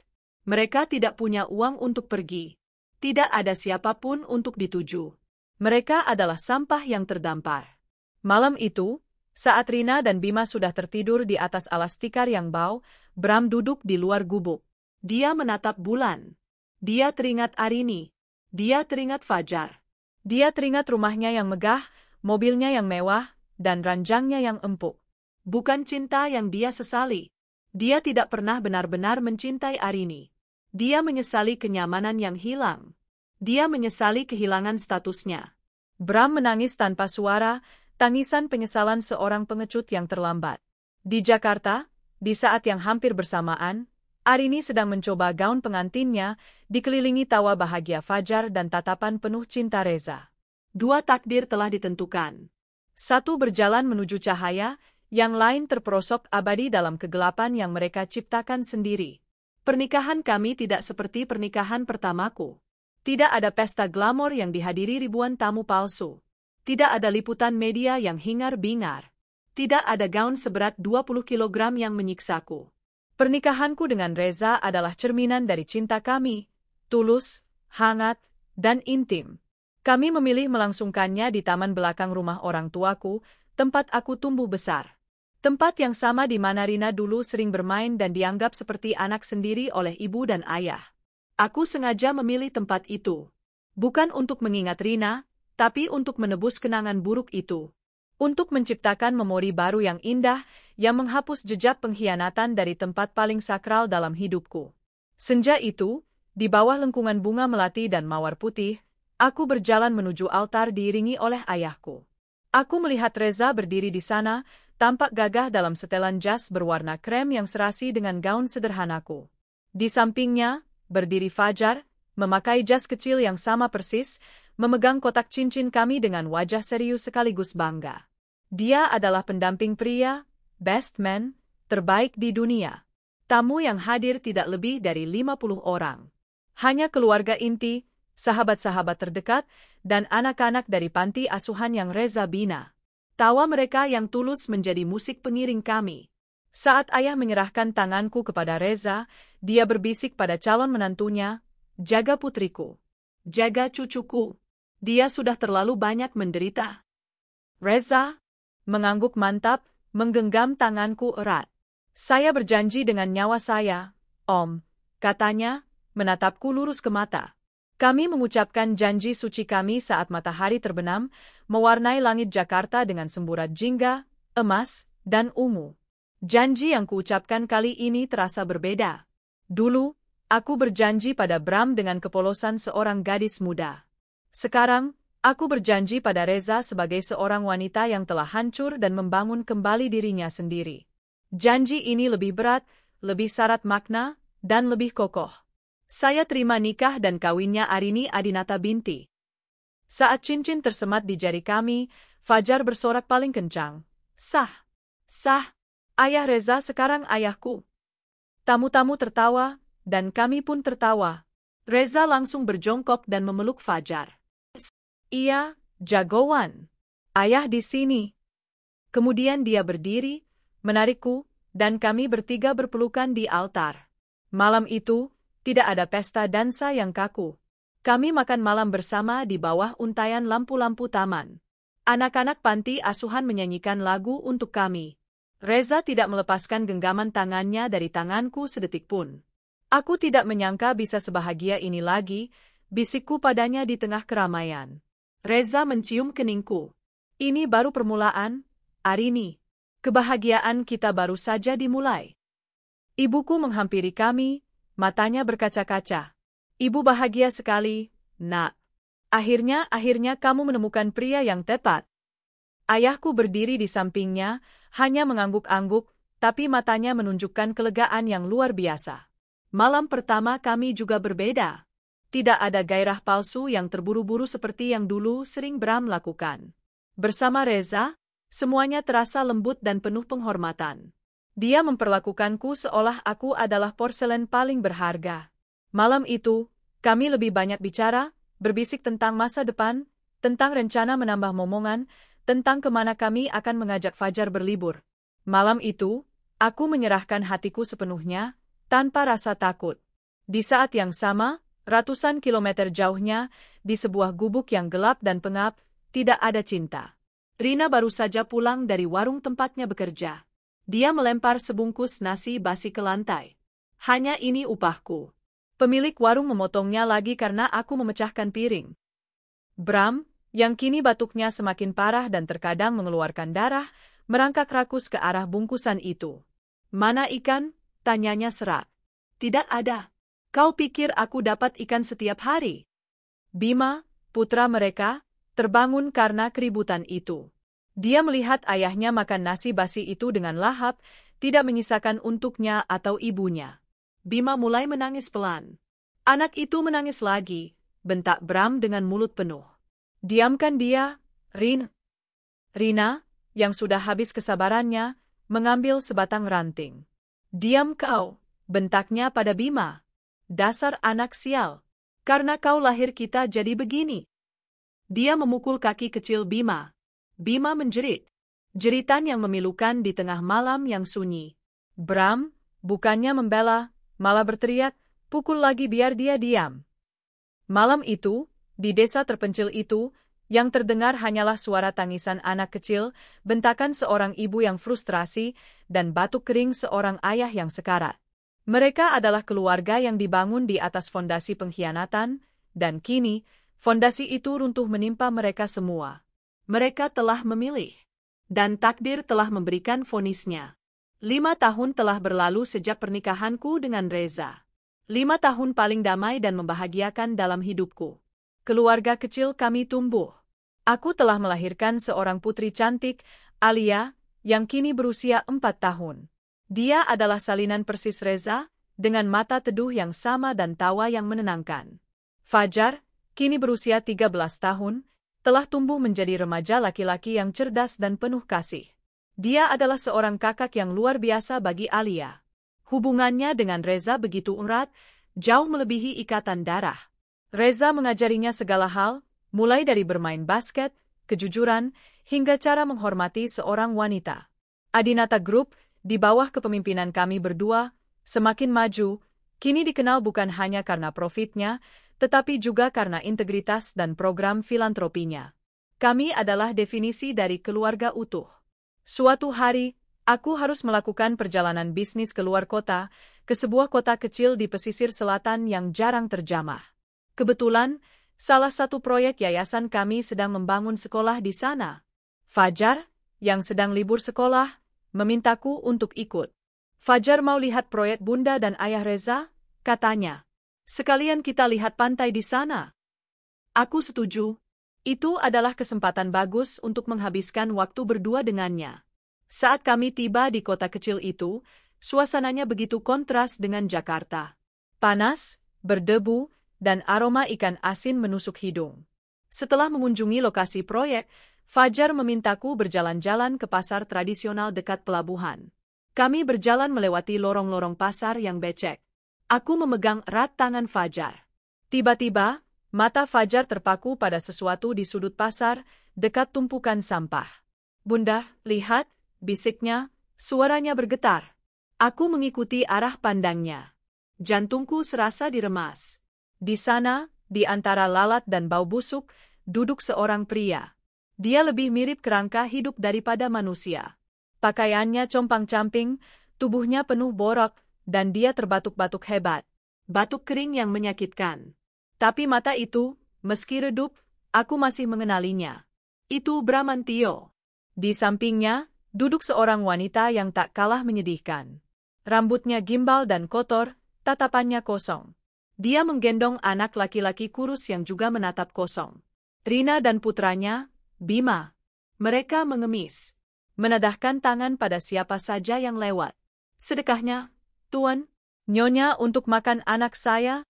Mereka tidak punya uang untuk pergi. Tidak ada siapapun untuk dituju. Mereka adalah sampah yang terdampar. Malam itu, saat Rina dan Bima sudah tertidur di atas alas tikar yang bau, Bram duduk di luar gubuk. Dia menatap bulan. Dia teringat Arini. Dia teringat Fajar. Dia teringat rumahnya yang megah, mobilnya yang mewah, dan ranjangnya yang empuk. Bukan cinta yang dia sesali. Dia tidak pernah benar-benar mencintai Arini. Dia menyesali kenyamanan yang hilang. Dia menyesali kehilangan statusnya. Bram menangis tanpa suara, tangisan penyesalan seorang pengecut yang terlambat. Di Jakarta, di saat yang hampir bersamaan, Arini sedang mencoba gaun pengantinnya, dikelilingi tawa bahagia Fajar dan tatapan penuh cinta Reza. Dua takdir telah ditentukan. Satu berjalan menuju cahaya, yang lain terperosok abadi dalam kegelapan yang mereka ciptakan sendiri. Pernikahan kami tidak seperti pernikahan pertamaku. Tidak ada pesta glamor yang dihadiri ribuan tamu palsu. Tidak ada liputan media yang hingar-bingar. Tidak ada gaun seberat 20 kilogram yang menyiksaku. Pernikahanku dengan Reza adalah cerminan dari cinta kami, tulus, hangat, dan intim. Kami memilih melangsungkannya di taman belakang rumah orang tuaku, tempat aku tumbuh besar. Tempat yang sama di mana Rina dulu sering bermain dan dianggap seperti anak sendiri oleh ibu dan ayah. Aku sengaja memilih tempat itu. Bukan untuk mengingat Rina, tapi untuk menebus kenangan buruk itu. Untuk menciptakan memori baru yang indah, yang menghapus jejak pengkhianatan dari tempat paling sakral dalam hidupku. Senja itu, di bawah lengkungan bunga melati dan mawar putih, aku berjalan menuju altar diiringi oleh ayahku. Aku melihat Reza berdiri di sana, tampak gagah dalam setelan jas berwarna krem yang serasi dengan gaun sederhanaku. Di sampingnya, berdiri Fajar, memakai jas kecil yang sama persis, memegang kotak cincin kami dengan wajah serius sekaligus bangga. Dia adalah pendamping pria, best man, terbaik di dunia. Tamu yang hadir tidak lebih dari 50 orang. Hanya keluarga inti, sahabat-sahabat terdekat, dan anak-anak dari panti asuhan yang Reza bina. Tawa mereka yang tulus menjadi musik pengiring kami. Saat ayah menyerahkan tanganku kepada Reza, dia berbisik pada calon menantunya, "Jaga putriku. Jaga cucuku. Dia sudah terlalu banyak menderita." Reza mengangguk mantap, menggenggam tanganku erat. "Saya berjanji dengan nyawa saya, Om," katanya, menatapku lurus ke mata. Kami mengucapkan janji suci kami saat matahari terbenam, mewarnai langit Jakarta dengan semburat jingga, emas, dan ungu. Janji yang kuucapkan kali ini terasa berbeda. Dulu, aku berjanji pada Bram dengan kepolosan seorang gadis muda. Sekarang, aku berjanji pada Reza sebagai seorang wanita yang telah hancur dan membangun kembali dirinya sendiri. Janji ini lebih berat, lebih syarat makna, dan lebih kokoh. Saya terima nikah dan kawinnya Arini Adinata binti. Saat cincin tersemat di jari kami, Fajar bersorak paling kencang. "Sah! Sah! Ayah Reza sekarang ayahku." Tamu-tamu tertawa, dan kami pun tertawa. Reza langsung berjongkok dan memeluk Fajar. "Iya, jagoan. Ayah di sini." Kemudian dia berdiri, menarikku, dan kami bertiga berpelukan di altar. Malam itu, tidak ada pesta dansa yang kaku. Kami makan malam bersama di bawah untaian lampu-lampu taman. Anak-anak panti asuhan menyanyikan lagu untuk kami. Reza tidak melepaskan genggaman tangannya dari tanganku sedetik pun. Aku tidak menyangka bisa sebahagia ini lagi, bisikku padanya di tengah keramaian. Reza mencium keningku. "Ini baru permulaan, Arini. Kebahagiaan kita baru saja dimulai." Ibuku menghampiri kami, matanya berkaca-kaca. "Ibu bahagia sekali, Nak. Akhirnya kamu menemukan pria yang tepat." Ayahku berdiri di sampingnya, hanya mengangguk-angguk, tapi matanya menunjukkan kelegaan yang luar biasa. Malam pertama kami juga berbeda. Tidak ada gairah palsu yang terburu-buru seperti yang dulu sering Bram lakukan. Bersama Reza, semuanya terasa lembut dan penuh penghormatan. Dia memperlakukanku seolah aku adalah porselen paling berharga. Malam itu, kami lebih banyak bicara, berbisik tentang masa depan, tentang rencana menambah momongan, tentang kemana kami akan mengajak Fajar berlibur. Malam itu, aku menyerahkan hatiku sepenuhnya, tanpa rasa takut. Di saat yang sama, ratusan kilometer jauhnya, di sebuah gubuk yang gelap dan pengap, tidak ada cinta. Rina baru saja pulang dari warung tempatnya bekerja. Dia melempar sebungkus nasi basi ke lantai. "Hanya ini upahku." Pemilik warung memotongnya lagi karena aku memecahkan piring. Bram, yang kini batuknya semakin parah dan terkadang mengeluarkan darah, merangkak rakus ke arah bungkusan itu. "Mana ikan?" tanyanya serak. "Tidak ada." "Kau pikir aku dapat ikan setiap hari?" Bima, putra mereka, terbangun karena keributan itu. Dia melihat ayahnya makan nasi basi itu dengan lahap, tidak menyisakan untuknya atau ibunya. Bima mulai menangis pelan. "Anak itu menangis lagi," bentak Bram dengan mulut penuh. "Diamkan dia, Rin." Rina, yang sudah habis kesabarannya, mengambil sebatang ranting. "Diam kau," bentaknya pada Bima. "Dasar anak sial. Karena kau lahir kita jadi begini." Dia memukul kaki kecil Bima. Bima menjerit. Jeritan yang memilukan di tengah malam yang sunyi. Bram, bukannya membela, malah berteriak, "Pukul lagi biar dia diam." Malam itu, di desa terpencil itu, yang terdengar hanyalah suara tangisan anak kecil, bentakan seorang ibu yang frustrasi, dan batuk kering seorang ayah yang sekarat. Mereka adalah keluarga yang dibangun di atas fondasi pengkhianatan, dan kini, fondasi itu runtuh menimpa mereka semua. Mereka telah memilih, dan takdir telah memberikan vonisnya. 5 tahun telah berlalu sejak pernikahanku dengan Reza. 5 tahun paling damai dan membahagiakan dalam hidupku. Keluarga kecil kami tumbuh. Aku telah melahirkan seorang putri cantik, Alia, yang kini berusia 4 tahun. Dia adalah salinan persis Reza, dengan mata teduh yang sama dan tawa yang menenangkan. Fajar, kini berusia 13 tahun, telah tumbuh menjadi remaja laki-laki yang cerdas dan penuh kasih. Dia adalah seorang kakak yang luar biasa bagi Alia. Hubungannya dengan Reza begitu erat, jauh melebihi ikatan darah. Reza mengajarinya segala hal, mulai dari bermain basket, kejujuran, hingga cara menghormati seorang wanita. Adinata Group, di bawah kepemimpinan kami berdua, semakin maju, kini dikenal bukan hanya karena profitnya, tetapi juga karena integritas dan program filantropinya. Kami adalah definisi dari keluarga utuh. Suatu hari, aku harus melakukan perjalanan bisnis ke luar kota, ke sebuah kota kecil di pesisir selatan yang jarang terjamah. Kebetulan, salah satu proyek yayasan kami sedang membangun sekolah di sana. Fajar, yang sedang libur sekolah, memintaku untuk ikut. Fajar mau lihat proyek Bunda dan Ayah Reza, katanya. Sekalian kita lihat pantai di sana. Aku setuju. Itu adalah kesempatan bagus untuk menghabiskan waktu berdua dengannya. Saat kami tiba di kota kecil itu, suasananya begitu kontras dengan Jakarta. Panas, berdebu, dan aroma ikan asin menusuk hidung. Setelah mengunjungi lokasi proyek, Fajar memintaku berjalan-jalan ke pasar tradisional dekat pelabuhan. Kami berjalan melewati lorong-lorong pasar yang becek. Aku memegang erat tangan Fajar. Tiba-tiba, mata Fajar terpaku pada sesuatu di sudut pasar, dekat tumpukan sampah. Bunda, lihat, bisiknya, suaranya bergetar. Aku mengikuti arah pandangnya. Jantungku serasa diremas. Di sana, di antara lalat dan bau busuk, duduk seorang pria. Dia lebih mirip kerangka hidup daripada manusia. Pakaiannya compang-camping, tubuhnya penuh borok, dan dia terbatuk-batuk hebat. Batuk kering yang menyakitkan. Tapi mata itu, meski redup, aku masih mengenalinya. Itu Bramantio. Di sampingnya, duduk seorang wanita yang tak kalah menyedihkan. Rambutnya gimbal dan kotor, tatapannya kosong. Dia menggendong anak laki-laki kurus yang juga menatap kosong. Rina dan putranya, Bima. Mereka mengemis. Menadahkan tangan pada siapa saja yang lewat. Sedekahnya, Tuan, Nyonya untuk makan anak saya?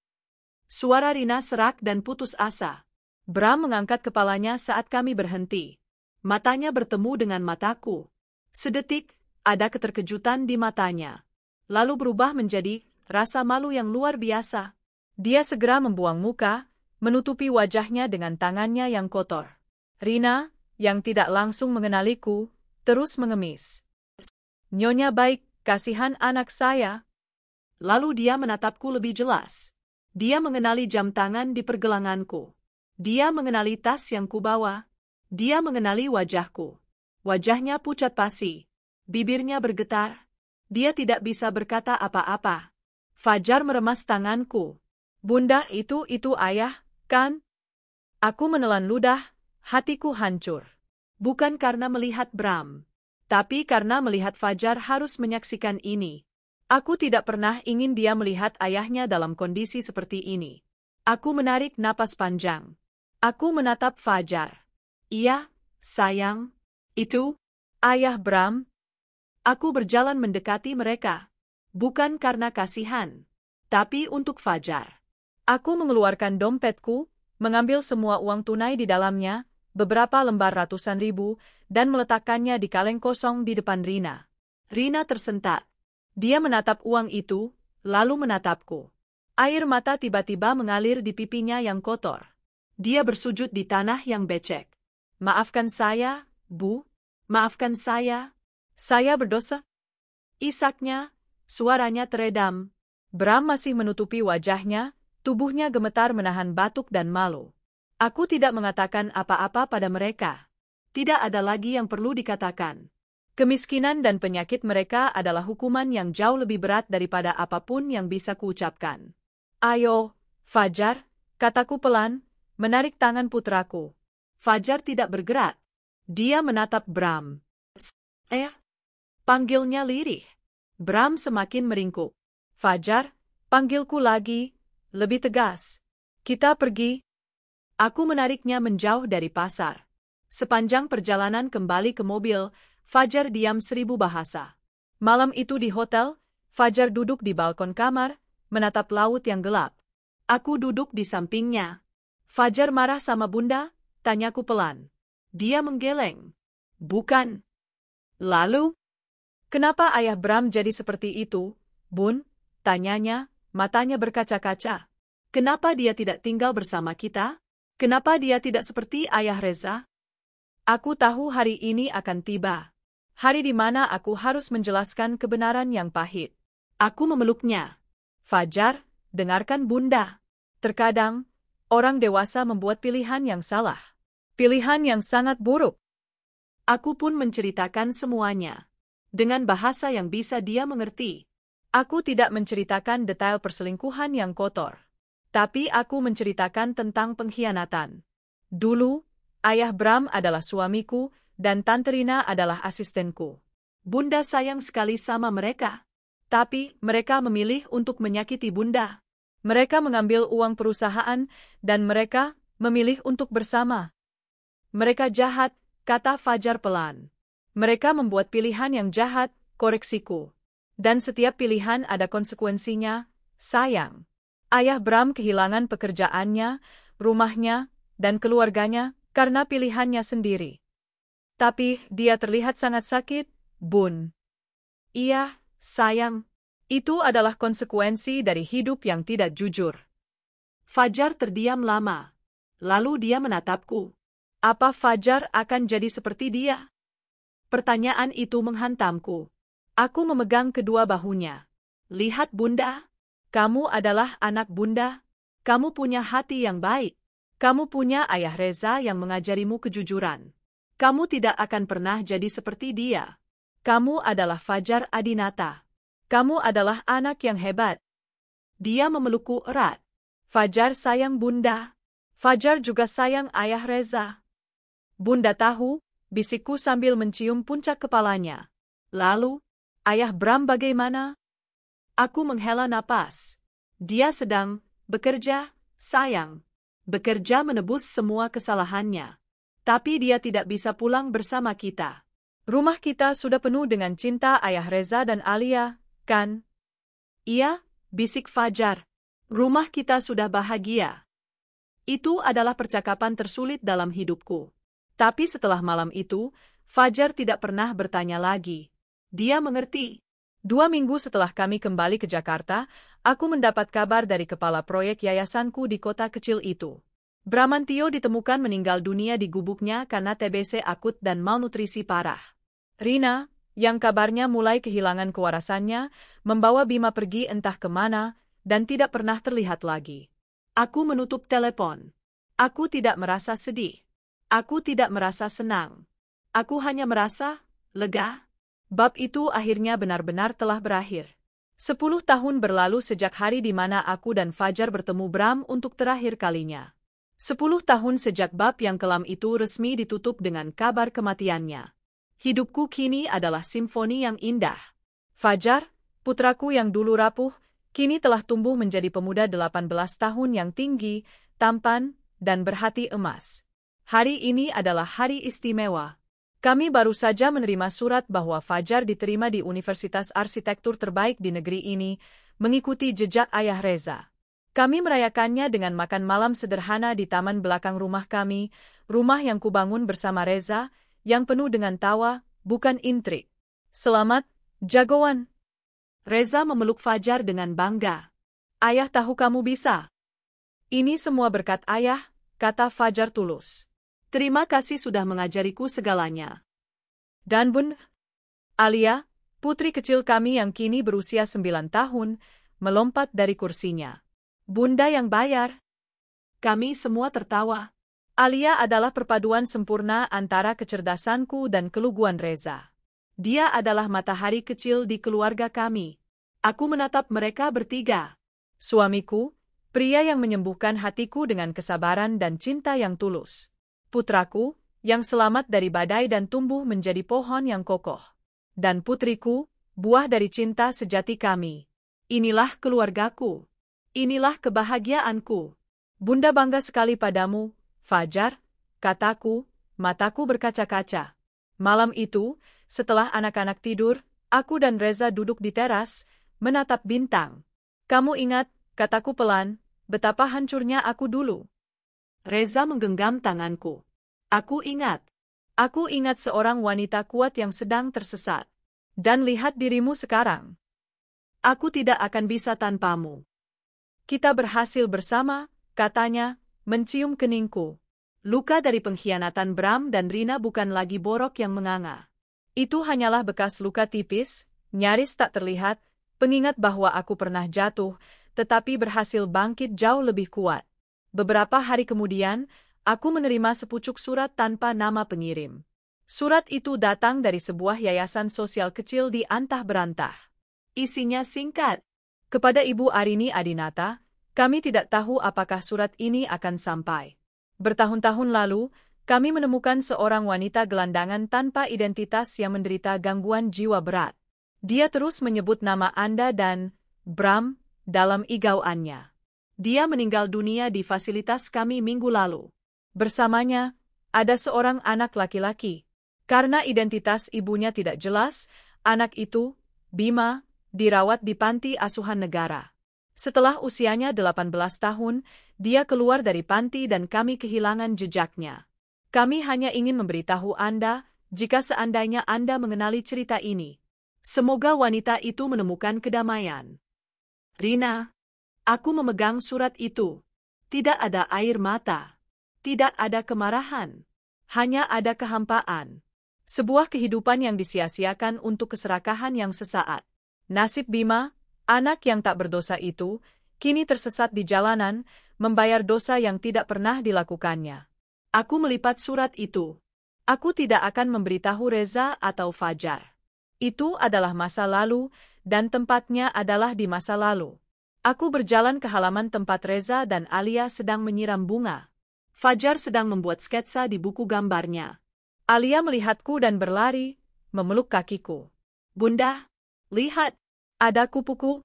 Suara Rina serak dan putus asa. Bram mengangkat kepalanya saat kami berhenti. Matanya bertemu dengan mataku. Sedetik, ada keterkejutan di matanya. Lalu berubah menjadi rasa malu yang luar biasa. Dia segera membuang muka, menutupi wajahnya dengan tangannya yang kotor. Rina, yang tidak langsung mengenaliku, terus mengemis. Nyonya baik, kasihan anak saya. Lalu dia menatapku lebih jelas. Dia mengenali jam tangan di pergelanganku. Dia mengenali tas yang kubawa. Dia mengenali wajahku. Wajahnya pucat pasi. Bibirnya bergetar. Dia tidak bisa berkata apa-apa. Fajar meremas tanganku. Bunda, itu ayah, kan? Aku menelan ludah, hatiku hancur. Bukan karena melihat Bram, tapi karena melihat Fajar harus menyaksikan ini. Aku tidak pernah ingin dia melihat ayahnya dalam kondisi seperti ini. Aku menarik napas panjang. Aku menatap Fajar. Iya, sayang. Itu ayah Bram. Aku berjalan mendekati mereka. Bukan karena kasihan, tapi untuk Fajar. Aku mengeluarkan dompetku, mengambil semua uang tunai di dalamnya, beberapa lembar ratusan ribu, dan meletakkannya di kaleng kosong di depan Rina. Rina tersentak. Dia menatap uang itu, lalu menatapku. Air mata tiba-tiba mengalir di pipinya yang kotor. Dia bersujud di tanah yang becek. Maafkan saya, Bu. Maafkan saya. Saya berdosa. Isaknya, suaranya teredam. Bram masih menutupi wajahnya, tubuhnya gemetar menahan batuk dan malu. Aku tidak mengatakan apa-apa pada mereka. Tidak ada lagi yang perlu dikatakan. Kemiskinan dan penyakit mereka adalah hukuman yang jauh lebih berat daripada apapun yang bisa kuucapkan. Ayo, Fajar, kataku pelan, menarik tangan putraku. Fajar tidak bergerak. Dia menatap Bram. Panggilnya lirih. Bram semakin meringkuk. Fajar, panggilku lagi, lebih tegas. Kita pergi. Aku menariknya menjauh dari pasar. Sepanjang perjalanan kembali ke mobil, Fajar diam 1000 bahasa. Malam itu di hotel, Fajar duduk di balkon kamar, menatap laut yang gelap. Aku duduk di sampingnya. Fajar marah sama Bunda? Tanyaku pelan. Dia menggeleng. Bukan. Lalu? Kenapa ayah Bram jadi seperti itu, Bun? Tanyanya, matanya berkaca-kaca. Kenapa dia tidak tinggal bersama kita? Kenapa dia tidak seperti ayah Reza? Aku tahu hari ini akan tiba. Hari di mana aku harus menjelaskan kebenaran yang pahit. Aku memeluknya. Fajar, dengarkan Bunda. Terkadang, orang dewasa membuat pilihan yang salah. Pilihan yang sangat buruk. Aku pun menceritakan semuanya. Dengan bahasa yang bisa dia mengerti. Aku tidak menceritakan detail perselingkuhan yang kotor. Tapi aku menceritakan tentang pengkhianatan. Dulu, ayah Bram adalah suamiku, dan Tante Rina adalah asistenku. Bunda sayang sekali sama mereka. Tapi, mereka memilih untuk menyakiti Bunda. Mereka mengambil uang perusahaan, dan mereka memilih untuk bersama. Mereka jahat, kata Fajar pelan. Mereka membuat pilihan yang jahat, koreksiku. Dan setiap pilihan ada konsekuensinya, sayang. Ayah Bram kehilangan pekerjaannya, rumahnya, dan keluarganya karena pilihannya sendiri. Tapi dia terlihat sangat sakit, Bun. Iya, sayang. Itu adalah konsekuensi dari hidup yang tidak jujur. Fajar terdiam lama. Lalu dia menatapku. Apa Fajar akan jadi seperti dia? Pertanyaan itu menghantamku. Aku memegang kedua bahunya. Lihat Bunda. Kamu adalah anak Bunda. Kamu punya hati yang baik. Kamu punya ayah Reza yang mengajarimu kejujuran. Kamu tidak akan pernah jadi seperti dia. Kamu adalah Fajar Adinata. Kamu adalah anak yang hebat. Dia memelukku erat. Fajar sayang Bunda. Fajar juga sayang ayah Reza. Bunda tahu, bisikku sambil mencium puncak kepalanya. Lalu, ayah Bram bagaimana? Aku menghela napas. Dia sedang bekerja, sayang. Bekerja menebus semua kesalahannya. Tapi dia tidak bisa pulang bersama kita. Rumah kita sudah penuh dengan cinta ayah Reza dan Alia, kan? Iya, bisik Fajar. Rumah kita sudah bahagia. Itu adalah percakapan tersulit dalam hidupku. Tapi setelah malam itu, Fajar tidak pernah bertanya lagi. Dia mengerti. 2 minggu setelah kami kembali ke Jakarta, aku mendapat kabar dari kepala proyek yayasanku di kota kecil itu. Bramantio ditemukan meninggal dunia di gubuknya karena TBC akut dan malnutrisi parah. Rina, yang kabarnya mulai kehilangan kewarasannya, membawa Bima pergi entah kemana, dan tidak pernah terlihat lagi. Aku menutup telepon. Aku tidak merasa sedih. Aku tidak merasa senang. Aku hanya merasa lega. Bab itu akhirnya benar-benar telah berakhir. 10 tahun berlalu sejak hari di mana aku dan Fajar bertemu Bram untuk terakhir kalinya. 10 tahun sejak bab yang kelam itu resmi ditutup dengan kabar kematiannya. Hidupku kini adalah simfoni yang indah. Fajar, putraku yang dulu rapuh, kini telah tumbuh menjadi pemuda 18 tahun yang tinggi, tampan, dan berhati emas. Hari ini adalah hari istimewa. Kami baru saja menerima surat bahwa Fajar diterima di Universitas Arsitektur terbaik di negeri ini, mengikuti jejak ayah Reza. Kami merayakannya dengan makan malam sederhana di taman belakang rumah kami, rumah yang kubangun bersama Reza, yang penuh dengan tawa, bukan intrik. Selamat, jagoan. Reza memeluk Fajar dengan bangga. Ayah tahu kamu bisa. Ini semua berkat ayah, kata Fajar tulus. Terima kasih sudah mengajariku segalanya. Dan Bun, Alia, putri kecil kami yang kini berusia 9 tahun, melompat dari kursinya. Bunda yang bayar. Kami semua tertawa. Alia adalah perpaduan sempurna antara kecerdasanku dan keluguan Reza. Dia adalah matahari kecil di keluarga kami. Aku menatap mereka bertiga. Suamiku, pria yang menyembuhkan hatiku dengan kesabaran dan cinta yang tulus. Putraku, yang selamat dari badai dan tumbuh menjadi pohon yang kokoh. Dan putriku, buah dari cinta sejati kami. Inilah keluargaku. Inilah kebahagiaanku. Bunda bangga sekali padamu, Fajar, kataku, mataku berkaca-kaca. Malam itu, Setelah anak-anak tidur, aku dan Reza duduk di teras, menatap bintang. Kamu ingat, kataku pelan, betapa hancurnya aku dulu. Reza menggenggam tanganku. Aku ingat. Aku ingat seorang wanita kuat yang sedang tersesat. Dan lihat dirimu sekarang. Aku tidak akan bisa tanpamu. Kita berhasil bersama, katanya, mencium keningku. Luka dari pengkhianatan Bram dan Rina bukan lagi borok yang menganga. Itu hanyalah bekas luka tipis, nyaris tak terlihat, pengingat bahwa aku pernah jatuh, tetapi berhasil bangkit jauh lebih kuat. Beberapa hari kemudian, aku menerima sepucuk surat tanpa nama pengirim. Surat itu datang dari sebuah yayasan sosial kecil di antah berantah. Isinya singkat. Kepada Ibu Arini Adinata, kami tidak tahu apakah surat ini akan sampai. Bertahun-tahun lalu, kami menemukan seorang wanita gelandangan tanpa identitas yang menderita gangguan jiwa berat. Dia terus menyebut nama Anda dan Bram dalam igauannya. Dia meninggal dunia di fasilitas kami minggu lalu. Bersamanya, ada seorang anak laki-laki. Karena identitas ibunya tidak jelas, anak itu, Bima, dirawat di panti asuhan negara. Setelah usianya 18 tahun, dia keluar dari panti dan kami kehilangan jejaknya. Kami hanya ingin memberitahu Anda, jika seandainya Anda mengenali cerita ini. Semoga wanita itu menemukan kedamaian. Rina, aku memegang surat itu. Tidak ada air mata. Tidak ada kemarahan. Hanya ada kehampaan. Sebuah kehidupan yang disia-siakan untuk keserakahan yang sesaat. Nasib Bima, anak yang tak berdosa itu, kini tersesat di jalanan, membayar dosa yang tidak pernah dilakukannya. Aku melipat surat itu. Aku tidak akan memberitahu Reza atau Fajar. Itu adalah masa lalu, dan tempatnya adalah di masa lalu. Aku berjalan ke halaman tempat Reza dan Alia sedang menyiram bunga. Fajar sedang membuat sketsa di buku gambarnya. Alia melihatku dan berlari, memeluk kakiku. Bunda, lihat, ada kupuku.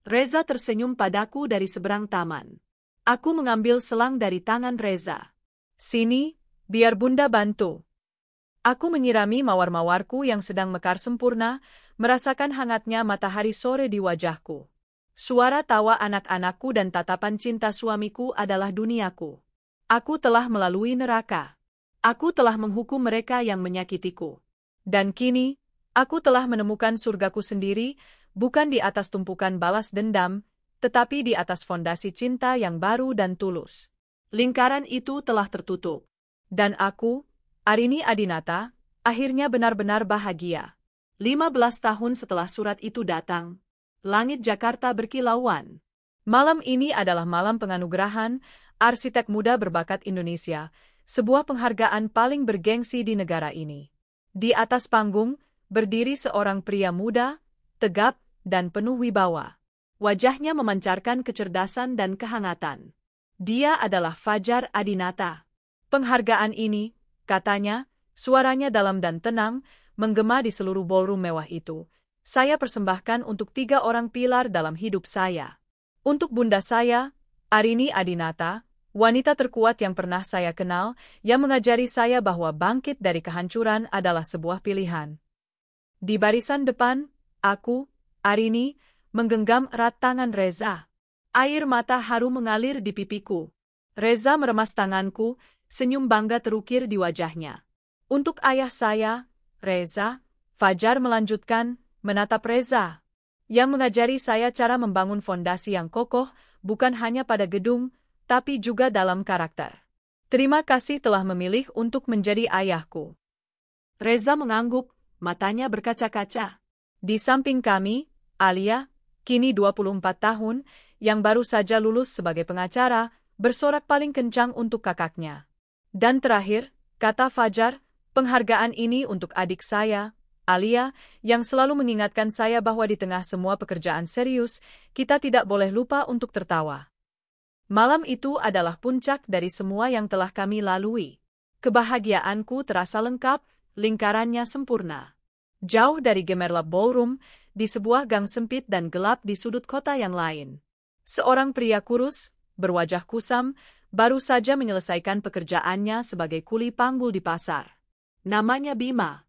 Reza tersenyum padaku dari seberang taman. Aku mengambil selang dari tangan Reza. Sini, biar Bunda bantu. Aku menyirami mawar-mawarku yang sedang mekar sempurna, merasakan hangatnya matahari sore di wajahku. Suara tawa anak-anakku dan tatapan cinta suamiku adalah duniaku. Aku telah melalui neraka. Aku telah menghukum mereka yang menyakitiku. Dan kini, aku telah menemukan surgaku sendiri, bukan di atas tumpukan balas dendam, tetapi di atas fondasi cinta yang baru dan tulus. Lingkaran itu telah tertutup. Dan aku, Arini Adinata, akhirnya benar-benar bahagia. 15 tahun setelah surat itu datang, langit Jakarta berkilauan. Malam ini adalah malam penganugerahan Arsitek Muda Berbakat Indonesia, sebuah penghargaan paling bergengsi di negara ini. Di atas panggung, berdiri seorang pria muda, tegap, dan penuh wibawa. Wajahnya memancarkan kecerdasan dan kehangatan. Dia adalah Fajar Adinata. Penghargaan ini, katanya, suaranya dalam dan tenang, menggema di seluruh ballroom mewah itu. Saya persembahkan untuk 3 orang pilar dalam hidup saya. Untuk bunda saya, Arini Adinata, wanita terkuat yang pernah saya kenal, yang mengajari saya bahwa bangkit dari kehancuran adalah sebuah pilihan. Di barisan depan, aku, Arini, menggenggam erat tangan Reza. Air mata haru mengalir di pipiku. Reza meremas tanganku, senyum bangga terukir di wajahnya. Untuk ayah saya, Reza, Fajar melanjutkan, menatap Reza, yang mengajari saya cara membangun fondasi yang kokoh, bukan hanya pada gedung, tapi juga dalam karakter. Terima kasih telah memilih untuk menjadi ayahku. Reza mengangguk, matanya berkaca-kaca. Di samping kami, Alia, kini 24 tahun, yang baru saja lulus sebagai pengacara, bersorak paling kencang untuk kakaknya. Dan terakhir, kata Fajar, penghargaan ini untuk adik saya, Alia, yang selalu mengingatkan saya bahwa di tengah semua pekerjaan serius, kita tidak boleh lupa untuk tertawa. Malam itu adalah puncak dari semua yang telah kami lalui. Kebahagiaanku terasa lengkap, lingkarannya sempurna. Jauh dari gemerlap ballroom, di sebuah gang sempit dan gelap di sudut kota yang lain. Seorang pria kurus, berwajah kusam, baru saja menyelesaikan pekerjaannya sebagai kuli panggul di pasar. Namanya Bima.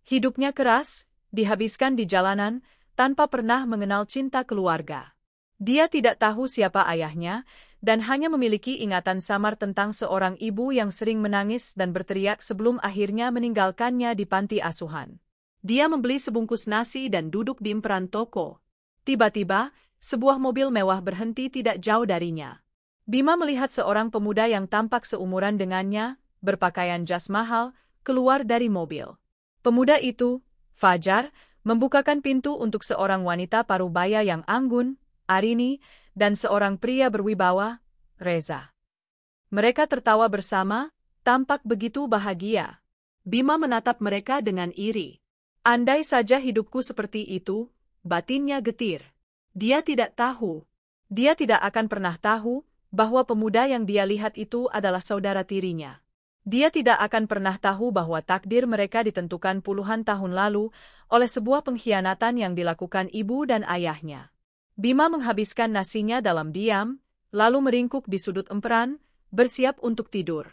Hidupnya keras, dihabiskan di jalanan, tanpa pernah mengenal cinta keluarga. Dia tidak tahu siapa ayahnya, dan hanya memiliki ingatan samar tentang seorang ibu yang sering menangis dan berteriak sebelum akhirnya meninggalkannya di panti asuhan. Dia membeli sebungkus nasi dan duduk di emperan toko. Tiba-tiba, sebuah mobil mewah berhenti tidak jauh darinya. Bima melihat seorang pemuda yang tampak seumuran dengannya, berpakaian jas mahal, keluar dari mobil. Pemuda itu, Fajar, membukakan pintu untuk seorang wanita parubaya yang anggun, Arini, dan seorang pria berwibawa, Reza. Mereka tertawa bersama, tampak begitu bahagia. Bima menatap mereka dengan iri. Andai saja hidupku seperti itu, batinnya getir. Dia tidak tahu. Dia tidak akan pernah tahu bahwa pemuda yang dia lihat itu adalah saudara tirinya. Dia tidak akan pernah tahu bahwa takdir mereka ditentukan puluhan tahun lalu oleh sebuah pengkhianatan yang dilakukan ibu dan ayahnya. Bima menghabiskan nasinya dalam diam, lalu meringkuk di sudut emperan, bersiap untuk tidur.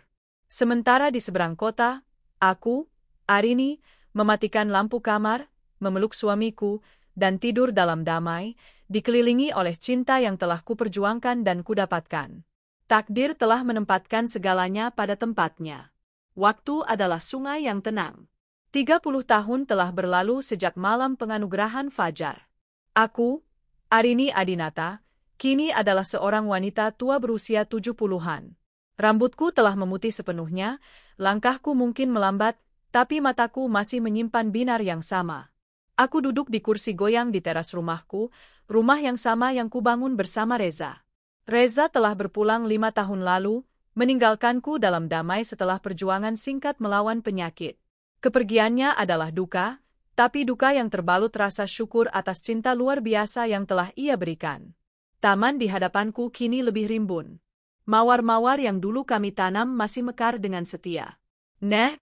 Sementara di seberang kota, aku, Arini, mematikan lampu kamar, memeluk suamiku, dan tidur dalam damai, dikelilingi oleh cinta yang telah kuperjuangkan dan kudapatkan. Takdir telah menempatkan segalanya pada tempatnya. Waktu adalah sungai yang tenang. 30 tahun telah berlalu sejak malam penganugerahan Fajar. Aku, Arini Adinata, kini adalah seorang wanita tua berusia 70-an. Rambutku telah memutih sepenuhnya, langkahku mungkin melambat, tapi mataku masih menyimpan binar yang sama. Aku duduk di kursi goyang di teras rumahku, rumah yang sama yang kubangun bersama Reza. Reza telah berpulang 5 tahun lalu, meninggalkanku dalam damai setelah perjuangan singkat melawan penyakit. Kepergiannya adalah duka, tapi duka yang terbalut rasa syukur atas cinta luar biasa yang telah ia berikan. Taman di hadapanku kini lebih rimbun. Mawar-mawar yang dulu kami tanam masih mekar dengan setia. Neh,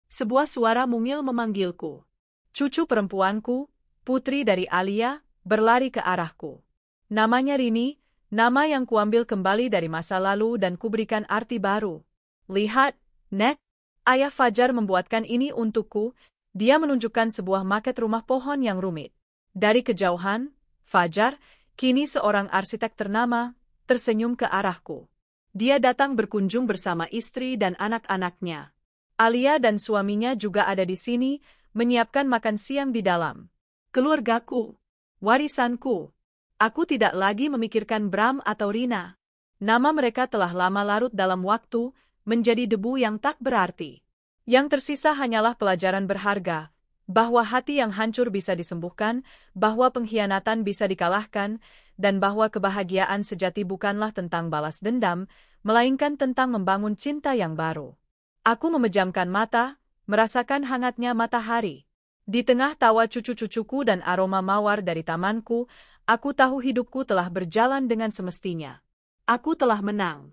sebuah suara mungil memanggilku. Cucu perempuanku, putri dari Alia, berlari ke arahku. Namanya Rini, nama yang kuambil kembali dari masa lalu dan kuberikan arti baru. Lihat, Nek, ayah Fajar membuatkan ini untukku. Dia menunjukkan sebuah maket rumah pohon yang rumit. Dari kejauhan, Fajar, kini seorang arsitek ternama, tersenyum ke arahku. Dia datang berkunjung bersama istri dan anak-anaknya. Alia dan suaminya juga ada di sini, menyiapkan makan siang di dalam. Keluargaku, warisanku. Aku tidak lagi memikirkan Bram atau Rina. Nama mereka telah lama larut dalam waktu, menjadi debu yang tak berarti. Yang tersisa hanyalah pelajaran berharga, bahwa hati yang hancur bisa disembuhkan, bahwa pengkhianatan bisa dikalahkan, dan bahwa kebahagiaan sejati bukanlah tentang balas dendam, melainkan tentang membangun cinta yang baru. Aku memejamkan mata, merasakan hangatnya matahari. Di tengah tawa cucu-cucuku dan aroma mawar dari tamanku, aku tahu hidupku telah berjalan dengan semestinya. Aku telah menang.